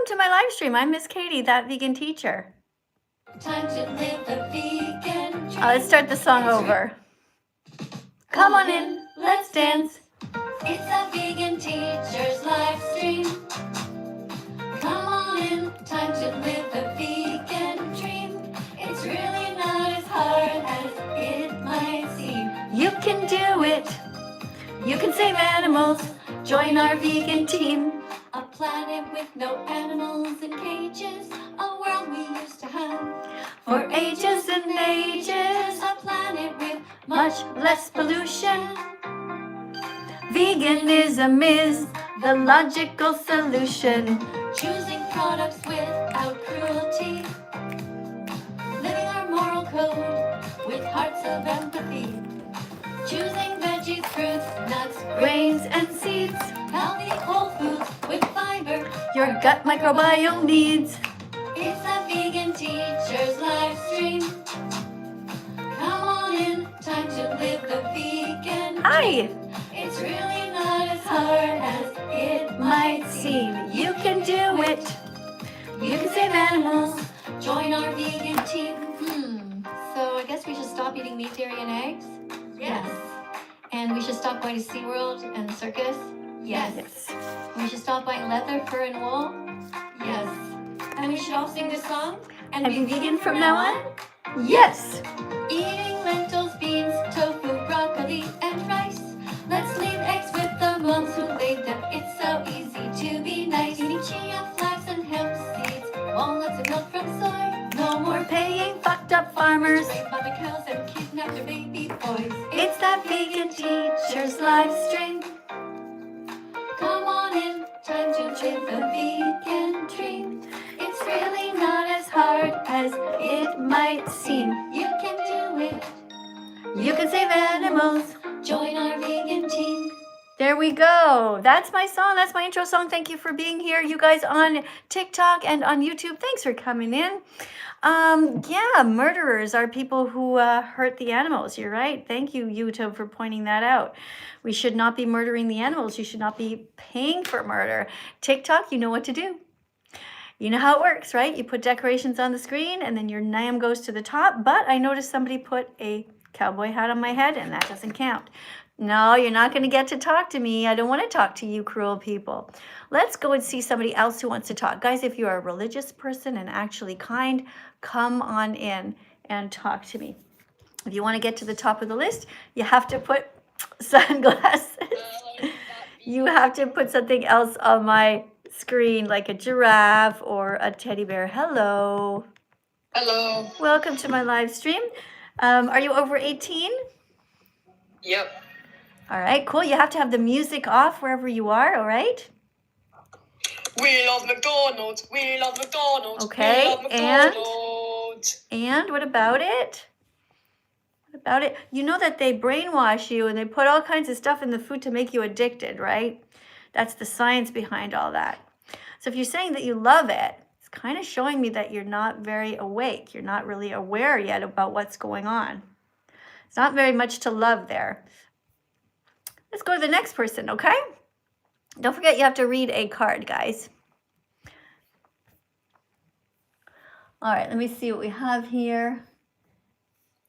to my live stream. I'm Miss Katie, that vegan teacher. Time to live the vegan dream. Let's start the song over. Come on in, let's dance. It's a vegan teacher's live stream. Come on in, time to live the vegan dream. It's really not as hard as it might seem. You can do it. You can save animals. Join our vegan team. A planet with no animals in cages. A world we used to have For ages and ages. A planet with Much less pollution. Veganism is the logical solution. choosing products without cruelty. Living our moral code with hearts of empathy. Choosing veggies, fruits, nuts, Grains and seeds. healthy whole foods with fiber. Your gut microbiome needs. It's a vegan teacher's live stream. Come on in, time to live the vegan Hi. dream. It's really not as hard as it Might seem you can do it. You can save animals. Join our vegan team. So I guess we should stop eating meat, dairy, and eggs? Yes. And we should stop going to SeaWorld and the circus? Yes. We should stop buying leather, fur, and wool? Yes. And we should all sing this song? And be vegan from now on? Yes. Eating lentils, beans, tofu, broccoli, and rice. Let's leave eggs with the moms who laid them. It's so easy to be nice. Eating chia, flax, and hemp seeds. Walnuts and milk from soy. No more We're paying fucked up farmers. raised by the cows and kidnapped their baby boys. It's that vegan teacher's live stream. Come on in, time to live the vegan dream. It's really not as hard As it might seem. You can do it. You can save animals. Join our vegan team. There we go. That's my song. That's my intro song. Thank you for being here, you guys on TikTok and on YouTube. Thanks for coming in. Yeah, murderers are people who hurt the animals. You're right. Thank you, YouTube, for pointing that out. We should not be murdering the animals. You should not be paying for murder. TikTok, you know what to do. You know how it works, right? You put decorations on the screen and then your name goes to the top. But I noticed somebody put a cowboy hat on my head and that doesn't count. No, you're not going to get to talk to me. I don't want to talk to you cruel people. Let's go and see somebody else who wants to talk. Guys, if you are a religious person and actually kind, come on in and talk to me. If you want to get to the top of the list, you have to put sunglasses. You have to put something else on my screen, like a giraffe or a teddy bear. Hello. Hello. Welcome to my live stream. Are you over 18? Yep. All right, cool. You have to have the music off wherever you are, all right? We love McDonald's. We love McDonald's. Okay, We love McDonald's. And what about it? What about it? You know that they brainwash you and they put all kinds of stuff in the food to make you addicted, right? That's the science behind all that. So if you're saying that you love it, it's kind of showing me that you're not very awake. You're not really aware yet about what's going on. It's not very much to love there. Let's go to the next person, okay? Don't forget you have to read a card, guys. All right, let me see what we have here.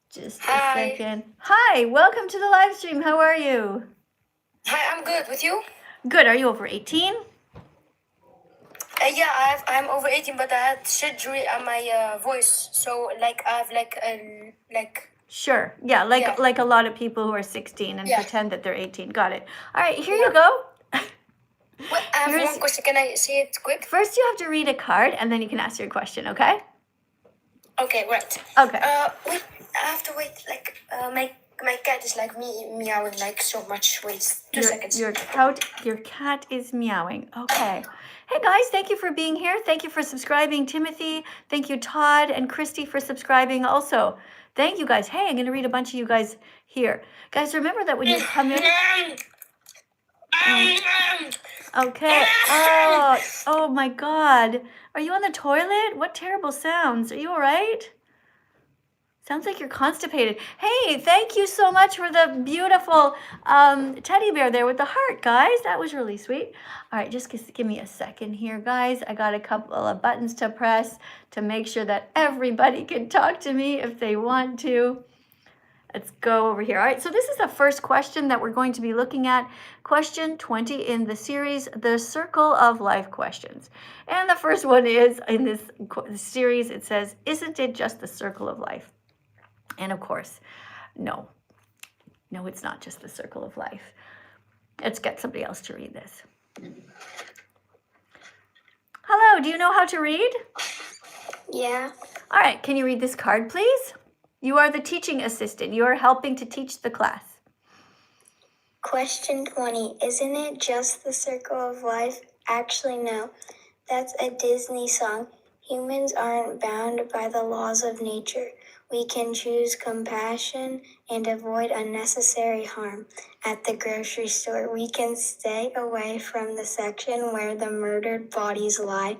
Just a second. Hi, welcome to the live stream. How are you? Hi, I'm good. With you? Good. Are you over 18? Yeah, I'm over 18, but I had surgery on my voice, so like I have like. Sure. Yeah, like a lot of people who are 16 and pretend that they're 18. Got it. All right, here you go. Wait, I have one question. Can I say it quick? First, you have to read a card, and then you can ask your question. Okay? Okay, right. Okay. Wait, I have to wait. Like, my cat is like meowing like so much. Wait, 2 seconds. Your cat is meowing. Okay. Hey guys, thank you for being here. Thank you for subscribing, Timothy. Thank you, Todd and Christy, for subscribing also. Thank you guys. Hey, I'm going to read a bunch of you guys here. Guys, remember that when you come in... Okay. Oh my God. Are you on the toilet? What terrible sounds. Are you all right? Sounds like you're constipated. Hey, thank you so much for the beautiful teddy bear there with the heart, guys. That was really sweet. All right, just give me a second here, guys. I got a couple of buttons to press to make sure that everybody can talk to me if they want to. Let's go over here. All right, so this is the first question that we're going to be looking at. Question 20 in the series, the Circle of Life questions. And the first one is, in this series, it says, isn't it just the circle of life? And of course, no. No, it's not just the circle of life. Let's get somebody else to read this. Hello, do you know how to read? Yeah. All right, can you read this card, please? You are the teaching assistant. You are helping to teach the class. Question 20. Isn't it just the circle of life? Actually, no. That's a Disney song. Humans aren't bound by the laws of nature. We can choose compassion and avoid unnecessary harm. At the grocery store, we can stay away from the section where the murdered bodies lie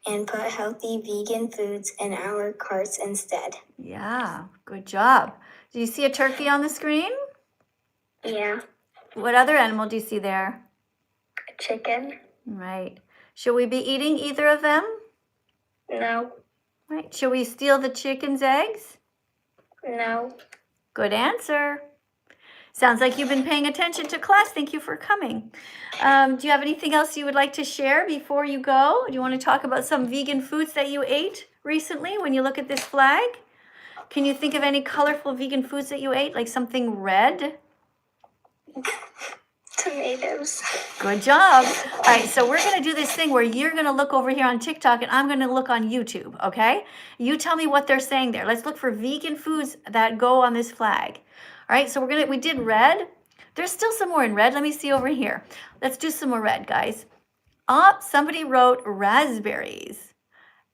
and put healthy vegan foods in our carts instead. Yeah, good job. Do you see a turkey on the screen? Yeah. What other animal do you see there? A chicken? Right. Should we be eating either of them? No. Right. Should we steal the chicken's eggs? No. Good answer. Sounds like you've been paying attention to class. Thank you for coming. Do you have anything else you would like to share before you go? Do you want to talk about some vegan foods that you ate recently when you look at this flag? Can you think of any colorful vegan foods that you ate, like something red? Tomatoes. Good job. All right, so we're going to do this thing where you're going to look over here on TikTok and I'm going to look on YouTube, okay? You tell me what they're saying there. Let's look for vegan foods that go on this flag. All right, so we did red. There's still some more in red. Let me see over here. Let's do some more red, guys. Oh, somebody wrote raspberries.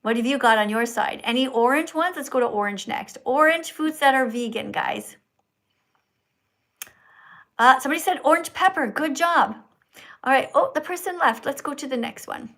What have you got on your side? Any orange ones? Let's go to orange next. Orange foods that are vegan, guys. Somebody said orange pepper. Good job. All right. Oh, the person left. Let's go to the next one.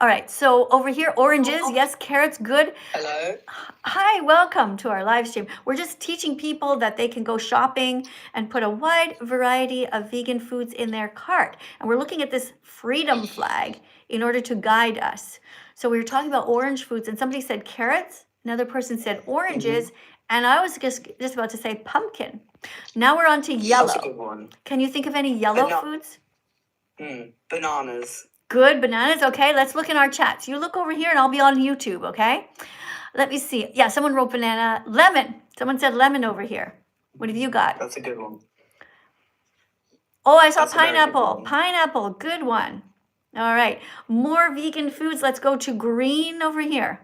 All right. So over here, oranges. Yes, carrots. Good. Hello. Hi, welcome to our live stream. We're just teaching people that they can go shopping and put a wide variety of vegan foods in their cart. And we're looking at this freedom flag in order to guide us. So we were talking about orange foods and somebody said carrots. Another person said oranges. And I was just about to say pumpkin. Now we're on to yellow. That's a good one. Can you think of any yellow foods? Bananas. Good, bananas. Okay, let's look in our chats. You look over here and I'll be on YouTube, okay? Let me see. Yeah, someone wrote banana. Lemon. Someone said lemon over here. What have you got? That's a good one. Oh, I saw That's a very good pineapple. one. Pineapple. Good one. All right. More vegan foods. Let's go to green over here.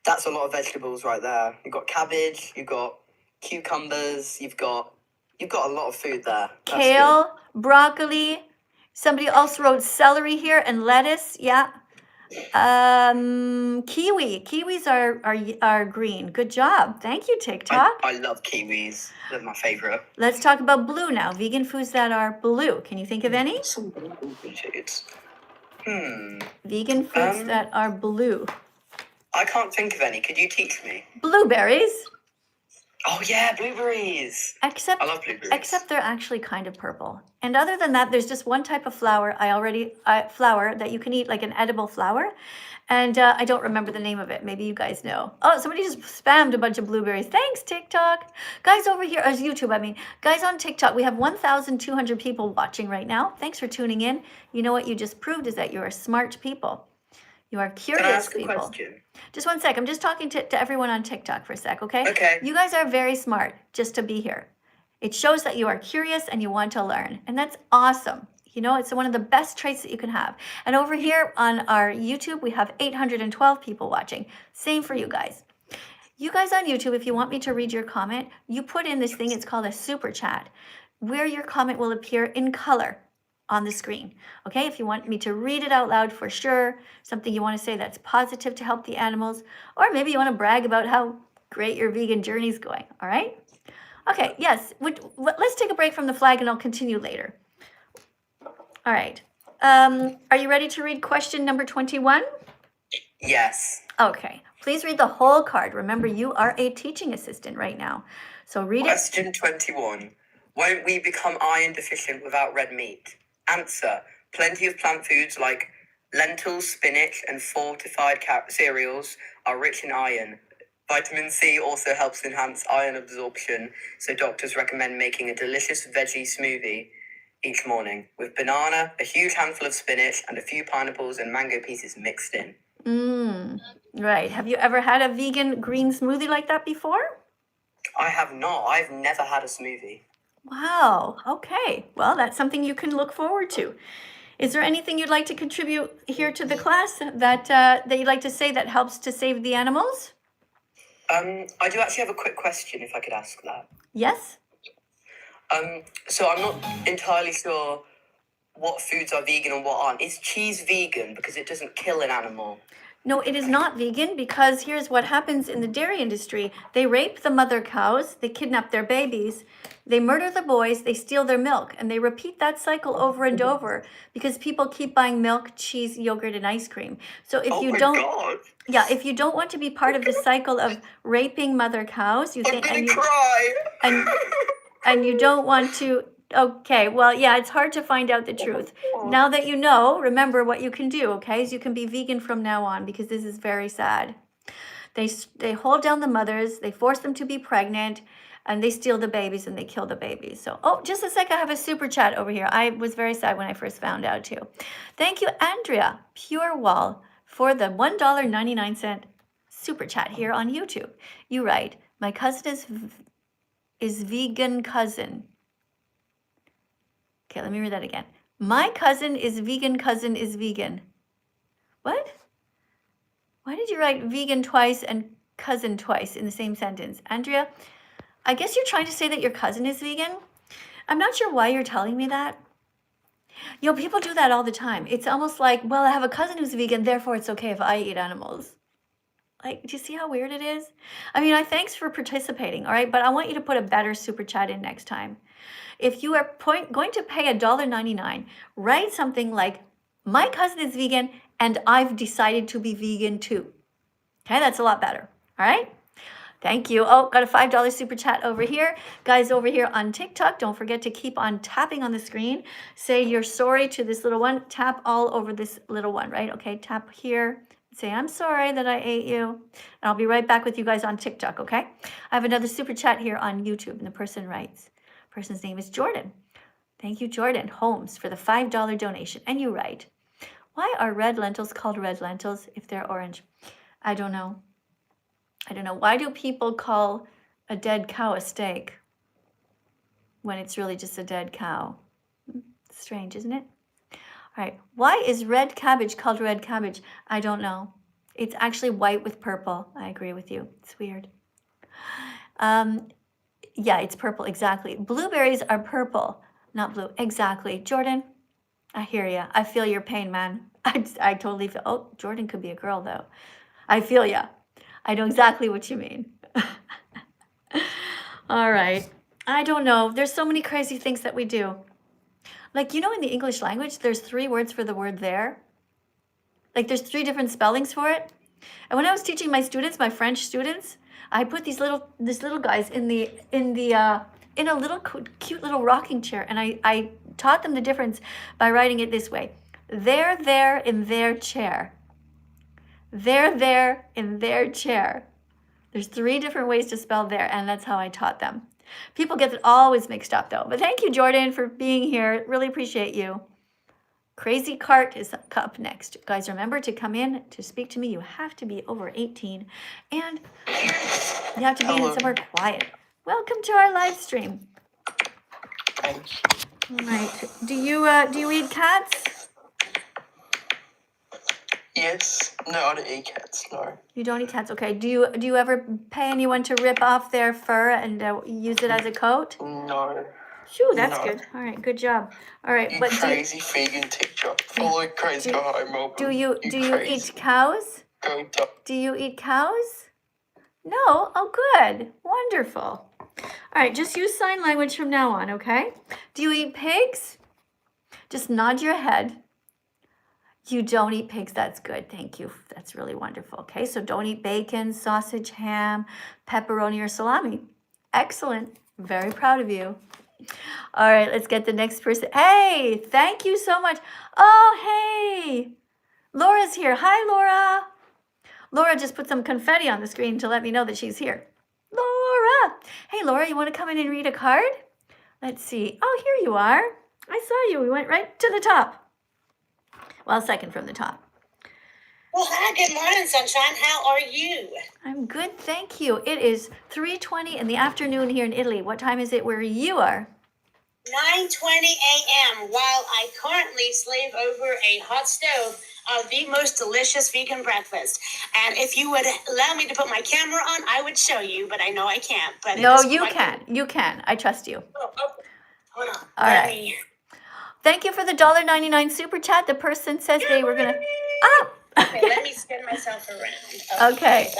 That's a lot of vegetables right there. You've got cabbage, you've got cucumbers, you've got a lot of food there. That's Kale, broccoli. Somebody else wrote celery here and lettuce. Yeah. Kiwi. Kiwis are green. Good job. Thank you, good. TikTok. I love kiwis. They're my favourite. Let's talk about blue now. Vegan foods that are blue. Can you think of any? Some foods. Vegan foods that are blue. I can't think of any. Could you teach me? Blueberries. Oh yeah, blueberries. Except I love blueberries. Except they're actually kind of purple. And other than that, there's just one type of flower flower that you can eat, like an edible flower. And I don't remember the name of it. Maybe you guys know. Oh, somebody just spammed a bunch of blueberries. Thanks, TikTok. Guys over here, as YouTube, I mean. Guys on TikTok, we have 1,200 people watching right now. Thanks for tuning in. You know what you just proved is that you are smart people. You are curious Can I ask people. a question? Just one sec. I'm just talking to everyone on TikTok for a sec, okay? Okay. You guys are very smart just to be here. It shows that you are curious and you want to learn. And that's awesome. You know, it's one of the best traits that you can have. And over here on our YouTube, we have 812 people watching. Same for you guys. You guys on YouTube, if you want me to read your comment, you put in this thing, it's called a super chat, where your comment will appear in color on the screen. Okay, if you want me to read it out loud for sure, something you want to say that's positive to help the animals, or maybe you want to brag about how great your vegan journey is going. All right. Okay, yes, let's take a break from the flag and I'll continue later. All right. Are you ready to read question number 21? Yes. Okay, please read the whole card. Remember, you are a teaching assistant right now. So read it. Question 21. Won't we become iron deficient without red meat? Answer. Plenty of plant foods like lentils, spinach, and fortified cereals are rich in iron. Vitamin C also helps enhance iron absorption, so doctors recommend making a delicious veggie smoothie each morning with banana, a huge handful of spinach, and a few pineapples and mango pieces mixed in. Right. Have you ever had a vegan green smoothie like that before? I have not. I've never had a smoothie. Wow. Okay. Well, that's something you can look forward to. Is there anything you'd like to contribute here to the class that you'd like to say that helps to save the animals? I do actually have a quick question, if I could ask that. Yes. So I'm not entirely sure what foods are vegan and what aren't. Is cheese vegan because it doesn't kill an animal? No, it is not vegan because here's what happens in the dairy industry. They rape the mother cows, they kidnap their babies, they murder the boys, they steal their milk, and they repeat that cycle over and over because people keep buying milk, cheese, yogurt, and ice cream. So if you don't, God. yeah, if you don't want to be part of the cycle of raping mother cows, you I'm think, gonna cry. and you don't want to. Okay, well, yeah, it's hard to find out the truth. Now that you know, remember what you can do, okay? Is you can be vegan from now on because this is very sad. They hold down the mothers, they force them to be pregnant, and they steal the babies and they kill the babies. So, oh, just a sec, I have a super chat over here. I was very sad when I first found out too. Thank you, Andrea Pure Wall, for the $1.99 super chat here on YouTube. You write, my cousin is vegan cousin. Okay, let me read that again. My cousin is vegan. What? Why did you write vegan twice and cousin twice in the same sentence? Andrea, I guess you're trying to say that your cousin is vegan. I'm not sure why you're telling me that. You know, people do that all the time. It's almost like, well, I have a cousin who's vegan, therefore it's okay if I eat animals. Like, do you see how weird it is? I mean, thanks for participating, all right? But I want you to put a better super chat in next time. If you are going to pay $1.99, write something like, my cousin is vegan and I've decided to be vegan too. Okay, that's a lot better. All right? Thank you. Oh, got a $5 super chat over here. Guys over here on TikTok, don't forget to keep on tapping on the screen. Say you're sorry to this little one. Tap all over this little one, right? Okay, tap here. Say, I'm sorry that I ate you. And I'll be right back with you guys on TikTok, okay? I have another super chat here on YouTube, and the person writes, person's name is Jordan. Thank you, Jordan Holmes, for the $5 donation. And you write, why are red lentils called red lentils if they're orange? I don't know. Why do people call a dead cow a steak when it's really just a dead cow? Strange, isn't it? All right. Why is red cabbage called red cabbage? I don't know. It's actually white with purple. I agree with you. It's weird. Yeah, it's purple. Exactly. Blueberries are purple, not blue. Exactly. Jordan, I hear you. I feel your pain, man. I totally feel. Oh, Jordan could be a girl, though. I feel ya. I know exactly what you mean. All right. I don't know. There's so many crazy things that we do. Like, you know, in the English language, there's 3 words for the word there. Like, there's 3 different spellings for it. And when I was teaching my students, my French students, I put these little guys in a little cute little rocking chair, and I taught them the difference by writing it this way: they're there in their chair. They're there in their chair. There's 3 different ways to spell there, and that's how I taught them. People get it always mixed up, though. But thank you, Jordan, for being here. Really appreciate you. Crazy Cart is up next. Guys, remember to come in to speak to me. You have to be over 18, and you have to be in somewhere quiet. Welcome to our live stream. Thanks. All right. Do you eat cats? Yes. No, I don't eat cats. No. You don't eat cats. Okay. Do you ever pay anyone to rip off their fur and use it as a coat? No. Shoo, that's No. good. All right, good job. All right, You but crazy vegan teacher. Follow crazy do- home, Melbourne. do you crazy. eat cows? Go duck. Do you eat cows? No? Oh, good. Wonderful. All right, just use sign language from now on, okay? Do you eat pigs? Just nod your head. You don't eat pigs. That's good. Thank you. That's really wonderful. Okay, so don't eat bacon, sausage, ham, pepperoni, or salami. Excellent. Very proud of you. All right, let's get the next person. Hey, thank you so much. Oh, hey. Laura's here. Hi, Laura. Laura just put some confetti on the screen to let me know that she's here. Laura. Hey, Laura, you want to come in and read a card? Let's see. Oh, here you are. I saw you. We went right to the top. Well, second from the top. Well, hi, good morning, Sunshine. How are you? I'm good, thank you. It is 3:20 in the afternoon here in Italy. What time is it where you are? 9:20 a.m. while I currently slave over a hot stove of the most delicious vegan breakfast. And if you would allow me to put my camera on, I would show you, but I know I can't. But No, you can. You can. I trust you. Oh, hold on. All right. Thank you for the $1.99 super chat. The person says they were going to... Ah! Okay, let me spin myself around. Okay.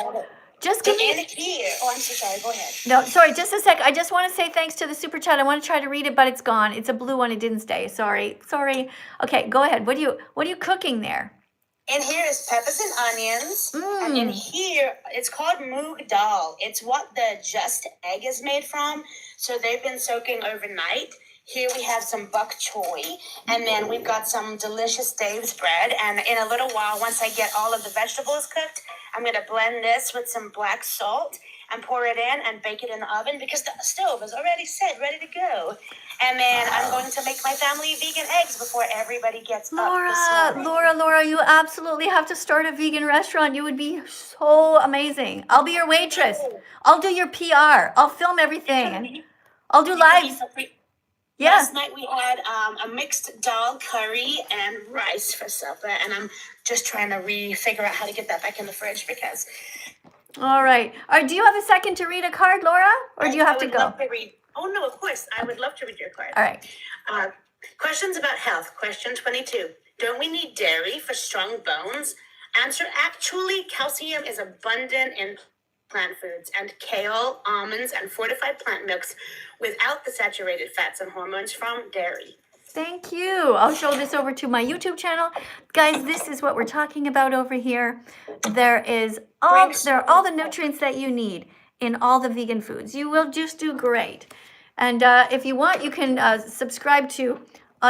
Just give me... Here. Oh, I'm so sorry. Go ahead. No, sorry, just a sec. I just want to say thanks to the super chat. I want to try to read it, but it's gone. It's a blue one. It didn't stay. Sorry. Okay, go ahead. What are you cooking there? In here is peppers and onions. And in here, it's called moog dal. It's what the just egg is made from. So they've been soaking overnight. Here we have some bok choy, and then we've got some delicious Dave's bread. And in a little while, once I get all of the vegetables cooked, I'm going to blend this with some black salt and pour it in and bake it in the oven because the stove is already set, ready to go. And then I'm going to make my family vegan eggs before everybody gets up this morning. Laura, you absolutely have to start a vegan restaurant. You would be so amazing. I'll be your waitress. I'll do your PR. I'll film everything. I'll do lives. Yeah. Last night we had a mixed dal curry and rice for supper, and I'm just trying to figure out how to get that back in the fridge because... All right. Do you have a second to read a card, Laura? Or do you have to go? Oh, no, of course. I would love to read your card. All right. Questions about health. Question 22. Don't we need dairy for strong bones? Answer, actually, calcium is abundant in plant foods and kale, almonds, and fortified plant milks without the saturated fats and hormones from dairy. Thank you. I'll show this over to my YouTube channel. Guys, this is what we're talking about over here. There are all the nutrients that you need in all the vegan foods. You will just do great. And if you want, you can subscribe to,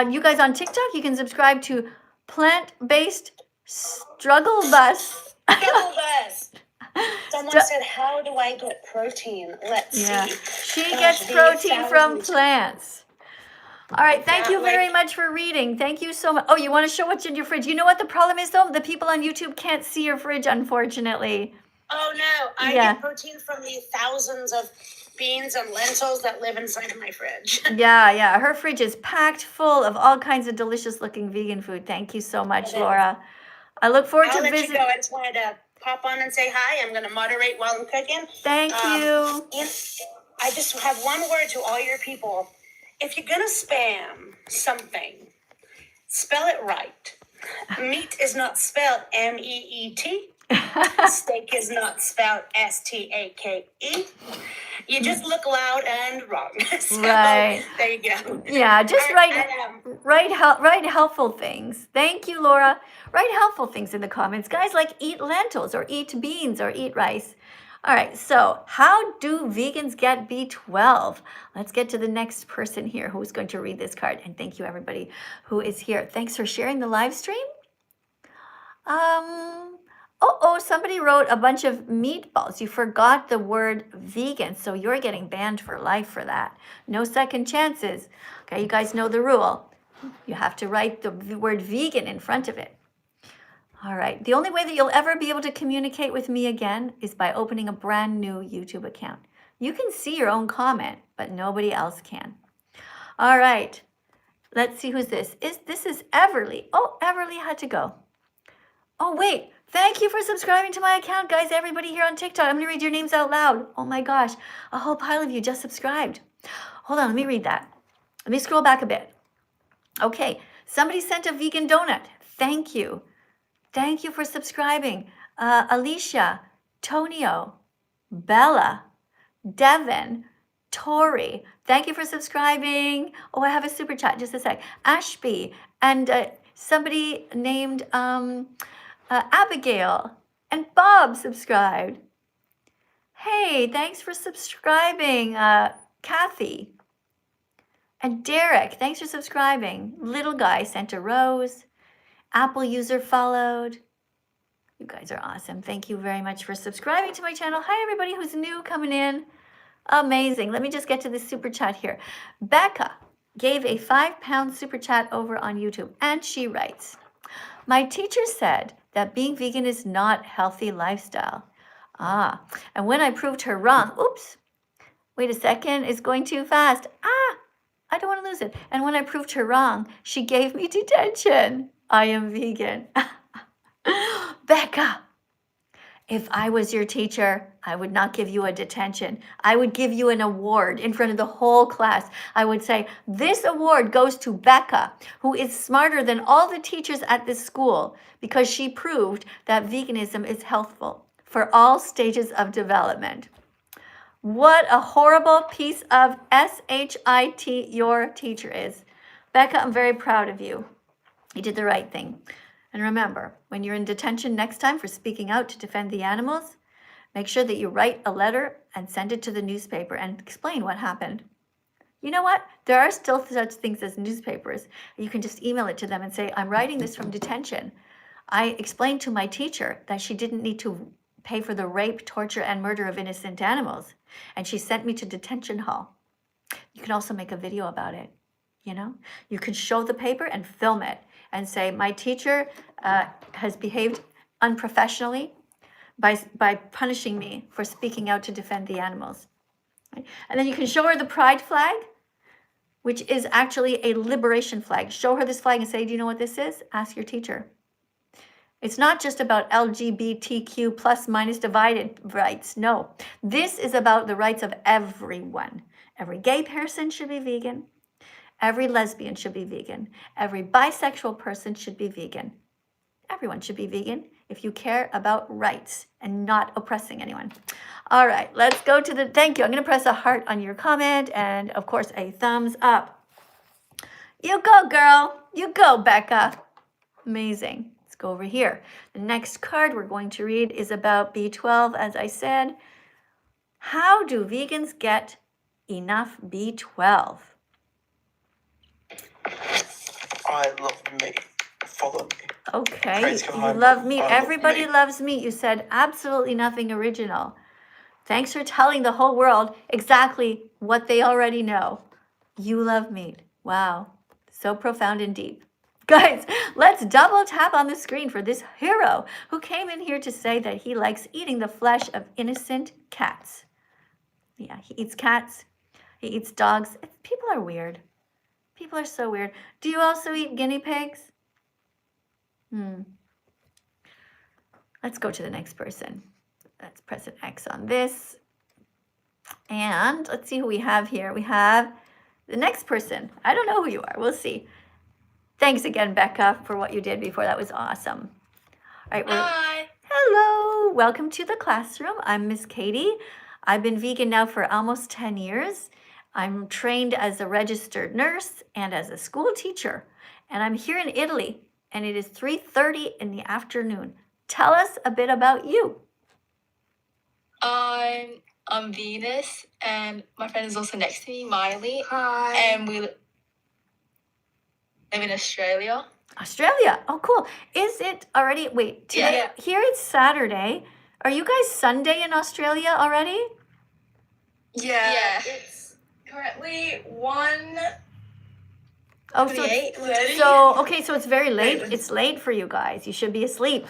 you guys on TikTok, you can subscribe to Plant-Based Struggle Bus. Struggle Bus. Someone said, how do I get protein? Let's see. She gets protein from plants. All right, thank you very much for reading. Thank you so much. Oh, you want to show what's in your fridge? You know what the problem is, though? The people on YouTube can't see your fridge, unfortunately. Oh, no. I get protein from the thousands of beans and lentils that live inside of my fridge. Yeah. Her fridge is packed full of all kinds of delicious-looking vegan food. Thank you so much, Laura. I look forward to visiting. You go. I just wanted to pop on and say hi. I'm going to moderate while I'm cooking. Thank you. I just have one word to all your people. If you're going to spam something, spell it right. Meat is not spelled M-E-E-T. Steak is not spelled S-T-A-K-E. You just look loud and wrong. So, right. There you go. Yeah, just write helpful things. Thank you, Laura. Write helpful things in the comments. Guys, like eat lentils or eat beans or eat rice. All right, so how do vegans get B12? Let's get to the next person here who's going to read this card. And thank you, everybody who is here. Thanks for sharing the live stream. Somebody wrote a bunch of meatballs. You forgot the word vegan, so you're getting banned for life for that. No second chances. Okay, you guys know the rule. You have to write the word vegan in front of it. All right, the only way that you'll ever be able to communicate with me again is by opening a brand new YouTube account. You can see your own comment, but nobody else can. All right, let's see who's this. This is Everly. Oh, Everly had to go. Oh, wait. Thank you for subscribing to my account, guys. Everybody here on TikTok. I'm going to read your names out loud. Oh, my gosh. A whole pile of you just subscribed. Hold on. Let me read that. Let me scroll back a bit. Okay. Somebody sent a vegan donut. Thank you. Thank you for subscribing. Alicia, Tonio, Bella, Devin, Tori. Thank you for subscribing. Oh, I have a super chat. Just a sec. Ashby and Somebody named Abigail and Bob subscribed. Hey, thanks for subscribing, Kathy. And Derek, thanks for subscribing. Little Guy sent a rose. Apple user followed. You guys are awesome. Thank you very much for subscribing to my channel. Hi, everybody who's new coming in. Amazing. Let me just get to the super chat here. Becca gave a £5 super chat over on YouTube, and she writes, my teacher said that being vegan is not healthy lifestyle. And when I proved her wrong, oops, wait a second, it's going too fast. I don't want to lose it. And when I proved her wrong, she gave me detention. I am vegan. Becca, if I was your teacher, I would not give you a detention. I would give you an award in front of the whole class. I would say, this award goes to Becca, who is smarter than all the teachers at this school because she proved that veganism is healthful for all stages of development. What a horrible piece of shit your teacher is. Becca, I'm very proud of you. You did the right thing. And remember, when you're in detention next time for speaking out to defend the animals, make sure that you write a letter and send it to the newspaper and explain what happened. You know what? There are still such things as newspapers. You can just email it to them and say, I'm writing this from detention. I explained to my teacher that she didn't need to pay for the rape, torture, and murder of innocent animals. And she sent me to detention hall. You can also make a video about it. You know, you can show the paper and film it and say, my teacher has behaved unprofessionally by punishing me for speaking out to defend the animals. Right? And then you can show her the pride flag, which is actually a liberation flag. Show her this flag and say, do you know what this is? Ask your teacher. It's not just about LGBTQ plus minus divided rights. No, this is about the rights of everyone. Every gay person should be vegan. Every lesbian should be vegan. Every bisexual person should be vegan. Everyone should be vegan if you care about rights and not oppressing anyone. All right, let's go to the thank you. I'm going to press a heart on your comment and, of course, a thumbs up. You go, girl. You go, Becca. Amazing. Let's go over here. The next card we're going to read is about B12, as I said. How do vegans get enough B12? I love meat. Follow me. Okay, Praise you God. love meat. I love Everybody meat. loves meat. You said absolutely nothing original. Thanks for telling the whole world exactly what they already know. You love meat. Wow, so profound and deep. Guys, let's double tap on the screen for this hero who came in here to say that he likes eating the flesh of innocent cats. Yeah, he eats cats. He eats dogs. People are weird. People are so weird. Do you also eat guinea pigs? Let's go to the next person. Let's press an X on this. And let's see who we have here. We have the next person. I don't know who you are. We'll see. Thanks again, Becca, for what you did before. That was awesome. All right. Hi. Hello. Welcome to the classroom. I'm Miss Katie. I've been vegan now for almost 10 years. I'm trained as a registered nurse and as a school teacher. And I'm here in Italy, and it is 3:30 in the afternoon. Tell us a bit about you. I'm Venus, and my friend is also next to me, Miley. Hi. And we live in Australia. Australia. Oh, cool. Is it already? Wait, today, Yeah. Here it's Saturday. Are you guys Sunday in Australia already? Yeah. It's currently 1. Oh, so 28:30. so it's very late. It's late for you guys. You should be asleep.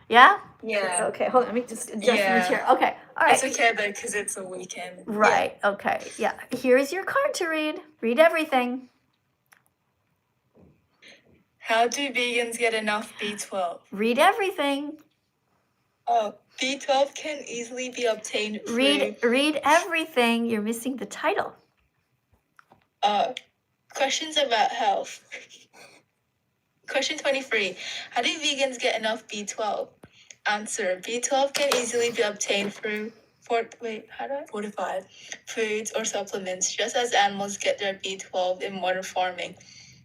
Yeah? Yeah. Okay, hold on. Let me just adjust Yeah. the chair. Okay. All right. It's okay though, because it's a weekend. Right. Okay. Yeah. Here's your card to read. Read everything. How do vegans get enough B12? Read everything. Oh, B12 can easily be obtained through Read everything. You're missing the title. questions about health. Question 23. How do vegans get enough B12? Answer. B12 can easily be obtained through fortified foods or supplements, just as animals get their B12 in modern farming.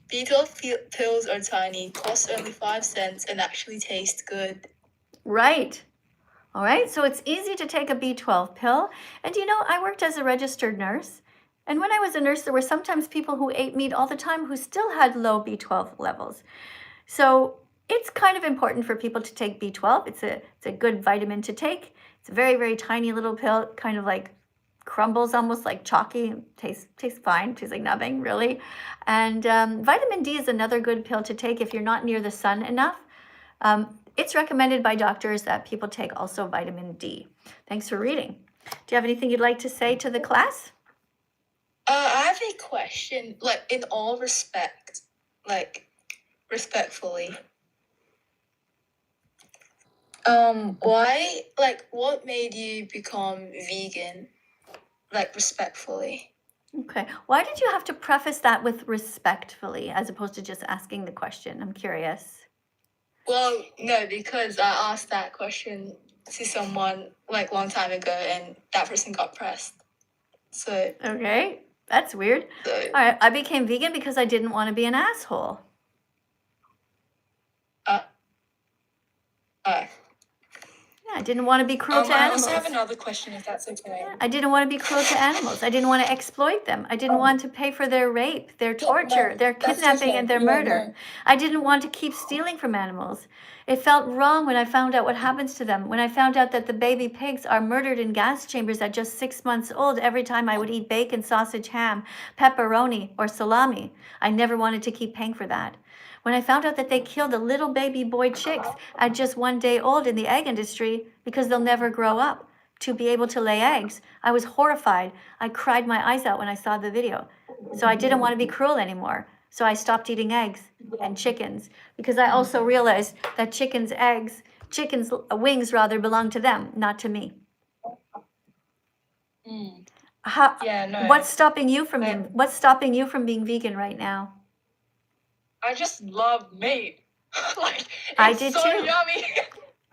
B12 pills are tiny, cost only 5 cents, and actually taste good. Right. All right, so it's easy to take a B12 pill. And you know, I worked as a registered nurse. And when I was a nurse, there were sometimes people who ate meat all the time who still had low B12 levels. So it's kind of important for people to take B12. It's a good vitamin to take. It's a very, very tiny little pill, kind of like crumbles almost like chalky. Tastes fine, tastes like nothing really. And vitamin D is another good pill to take if you're not near the sun enough. It's recommended by doctors that people take also vitamin D. Thanks for reading. Do you have anything you'd like to say to the class? I have a question, like in all respect, like respectfully. Why, like, what made you become vegan? Like, respectfully. Okay. Why did you have to preface that with respectfully as opposed to just asking the question? I'm curious. Well, no, because I asked that question to someone like long time ago, and that person got pressed. So. Okay, that's weird. So. All right, I became vegan because I didn't want to be an asshole. Yeah, I didn't want to be cruel to animals. I also have another question, if that's okay. I didn't want to be cruel to animals. I didn't want to exploit them. I didn't want to pay for their rape, their torture, their kidnapping, and their murder. I didn't want to keep stealing from animals. It felt wrong when I found out what happens to them. When I found out that the baby pigs are murdered in gas chambers at just 6 months old every time I would eat bacon, sausage, ham, pepperoni, or salami. I never wanted to keep paying for that. When I found out that they killed the little baby boy chicks at just 1 day old in the egg industry because they'll never grow up to be able to lay eggs, I was horrified. I cried my eyes out when I saw the video. So I didn't want to be cruel anymore. So I stopped eating eggs and chickens because I also realized that chickens' wings rather belong to them, not to me. What's stopping you from being vegan right now? I just love meat. I did so too. Yummy.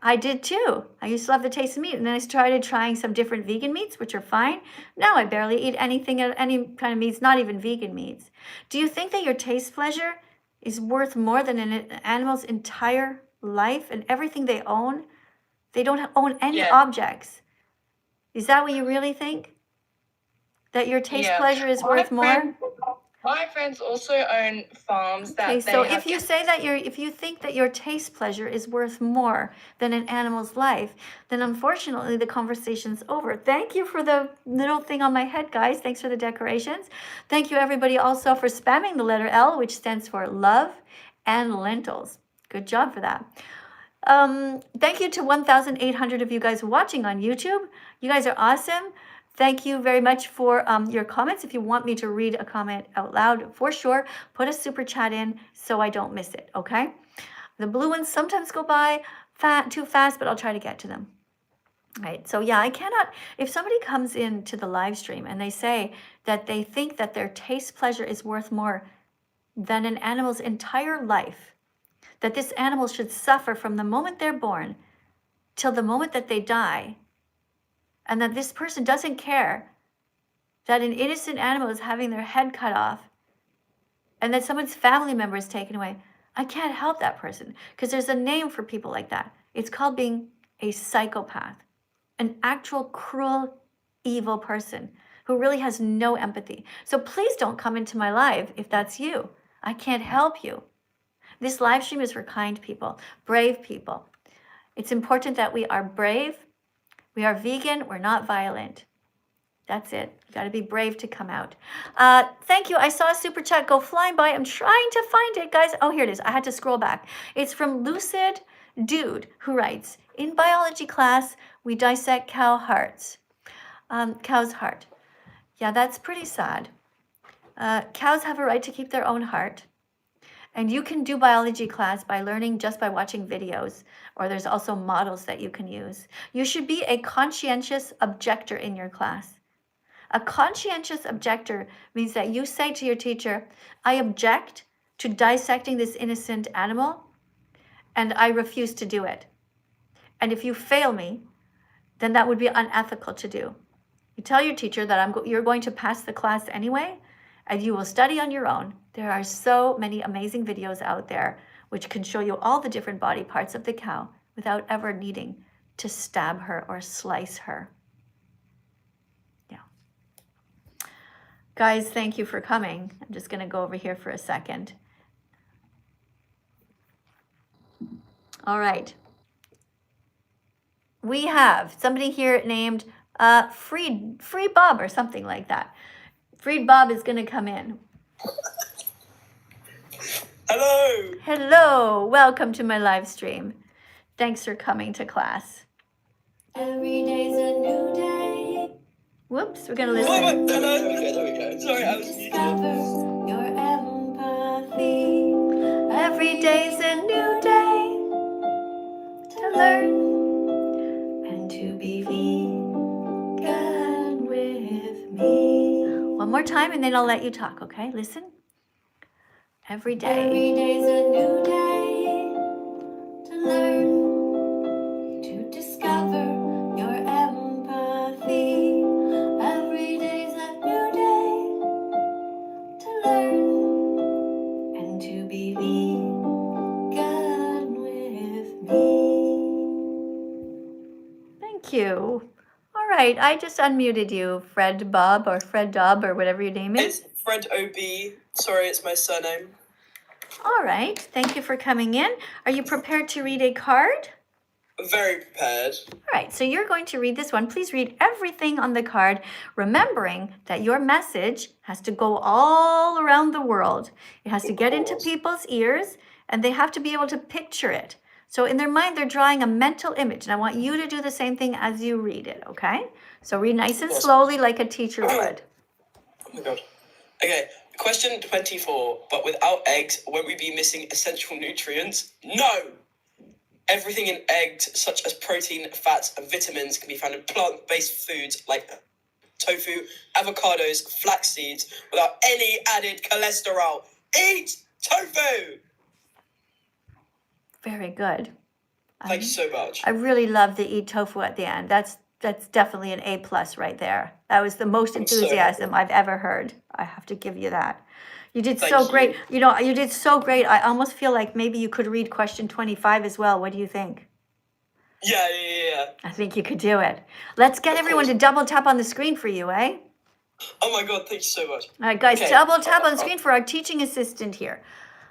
I did too. I used to love the taste of meat. And then I started trying some different vegan meats, which are fine. Now I barely eat any kind of meats, not even vegan meats. Do you think that your taste pleasure is worth more than an animal's entire life and everything they own? They don't own any objects. Is that what you really think? That your taste pleasure is worth more? My friends also own farms that Okay, so if you say that if you think that your taste pleasure is worth more than an animal's life, then unfortunately the conversation's over. Thank you for the little thing on my head, guys. Thanks for the decorations. Thank you everybody also for spamming the letter L, which stands for love and lentils. Good job for that. Thank you to 1,800 of you guys watching on YouTube. You guys are awesome. Thank you very much for your comments. If you want me to read a comment out loud, for sure, put a super chat in so I don't miss it, okay? The blue ones sometimes go by too fast, but I'll try to get to them. All right, so yeah, I cannot, if somebody comes into the live stream and they say that they think that their taste pleasure is worth more than an animal's entire life, that this animal should suffer from the moment they're born till the moment that they die, and that this person doesn't care that an innocent animal is having their head cut off and that someone's family member is taken away, I can't help that person because there's a name for people like that. It's called being a psychopath, an actual cruel, evil person who really has no empathy. So please don't come into my live if that's you. I can't help you. This live stream is for kind people, brave people. It's important that we are brave. We are vegan, we're not violent. That's it. You gotta be brave to come out. Thank you. I saw a super chat go flying by. I'm trying to find it, guys. Oh, here it is. I had to scroll back. It's from Lucid Dude, who writes, in biology class, we dissect cow's heart. Yeah, that's pretty sad. Cows have a right to keep their own heart. And you can do biology class by learning just by watching videos, or there's also models that you can use. You should be a conscientious objector in your class. A conscientious objector means that you say to your teacher, I object to dissecting this innocent animal, and I refuse to do it. And if you fail me, then that would be unethical to do. You tell your teacher that you're going to pass the class anyway, and you will study on your own. There are so many amazing videos out there which can show you all the different body parts of the cow without ever needing to stab her or slice her. Yeah. Guys, thank you for coming. I'm just going to go over here for a second. All right. We have somebody here named Free Bob or something like that. Freed Bob is going to come in. Hello. Hello. Welcome to my live stream. Thanks for coming to class. Every day's a new day. Whoops, we're going to Wait, listen. there we go. Sorry, I was Discover your empathy. Every day's a new day to learn and to be vegan with me. One more time and then I'll let you talk, okay? Listen. Every day. Every day's a new day to learn, to discover your empathy. Every day's a new day to learn and to be vegan with me. Thank you. All right, I just unmuted you, Fred Bob or Fred Dobb or whatever your name is. It's Fred OB. Sorry, it's my surname. All right, thank you for coming in. Are you prepared to read a card? Very prepared. All right, so you're going to read this one. Please read everything on the card, remembering that your message has to go all around the world. It has to get into people's ears, and they have to be able to picture it. So in their mind, they're drawing a mental image, and I want you to do the same thing as you read it, okay? So read nice and slowly like a teacher would. Oh my god. Okay, question 24. But without eggs, won't we be missing essential nutrients? No! Everything in eggs, such as protein, fats, and vitamins, can be found in plant-based foods like tofu, avocados, flax seeds, without any added cholesterol. Eat tofu! Very good. Thank you so much. I really love the eat tofu at the end. That's definitely an A+ right there. That was the most enthusiasm I've ever heard. I have to give you that. You did so great. You know, you did so great. I almost feel like maybe you could read question 25 as well. What do you think? Yeah. I think you could do it. Let's get everyone to double tap on the screen for you, eh? Oh my god, thank you so much. All right, guys, Okay. double tap on the screen for our teaching assistant here.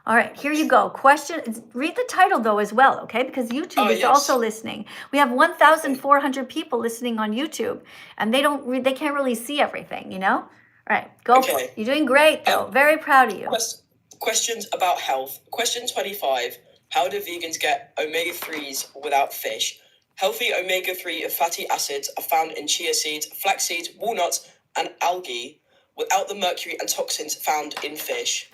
All right, here you go. Question. Read the title though as well, okay? Because YouTube is also listening. We have 1,400 people listening on YouTube, and they can't really see everything, you know. All right, go. Okay. You're doing great though. Very proud of you. Questions about health. Question 25. How do vegans get omega-3s without fish? Healthy omega-3 fatty acids are found in chia seeds, flax seeds, walnuts, and algae, without the mercury and toxins found in fish.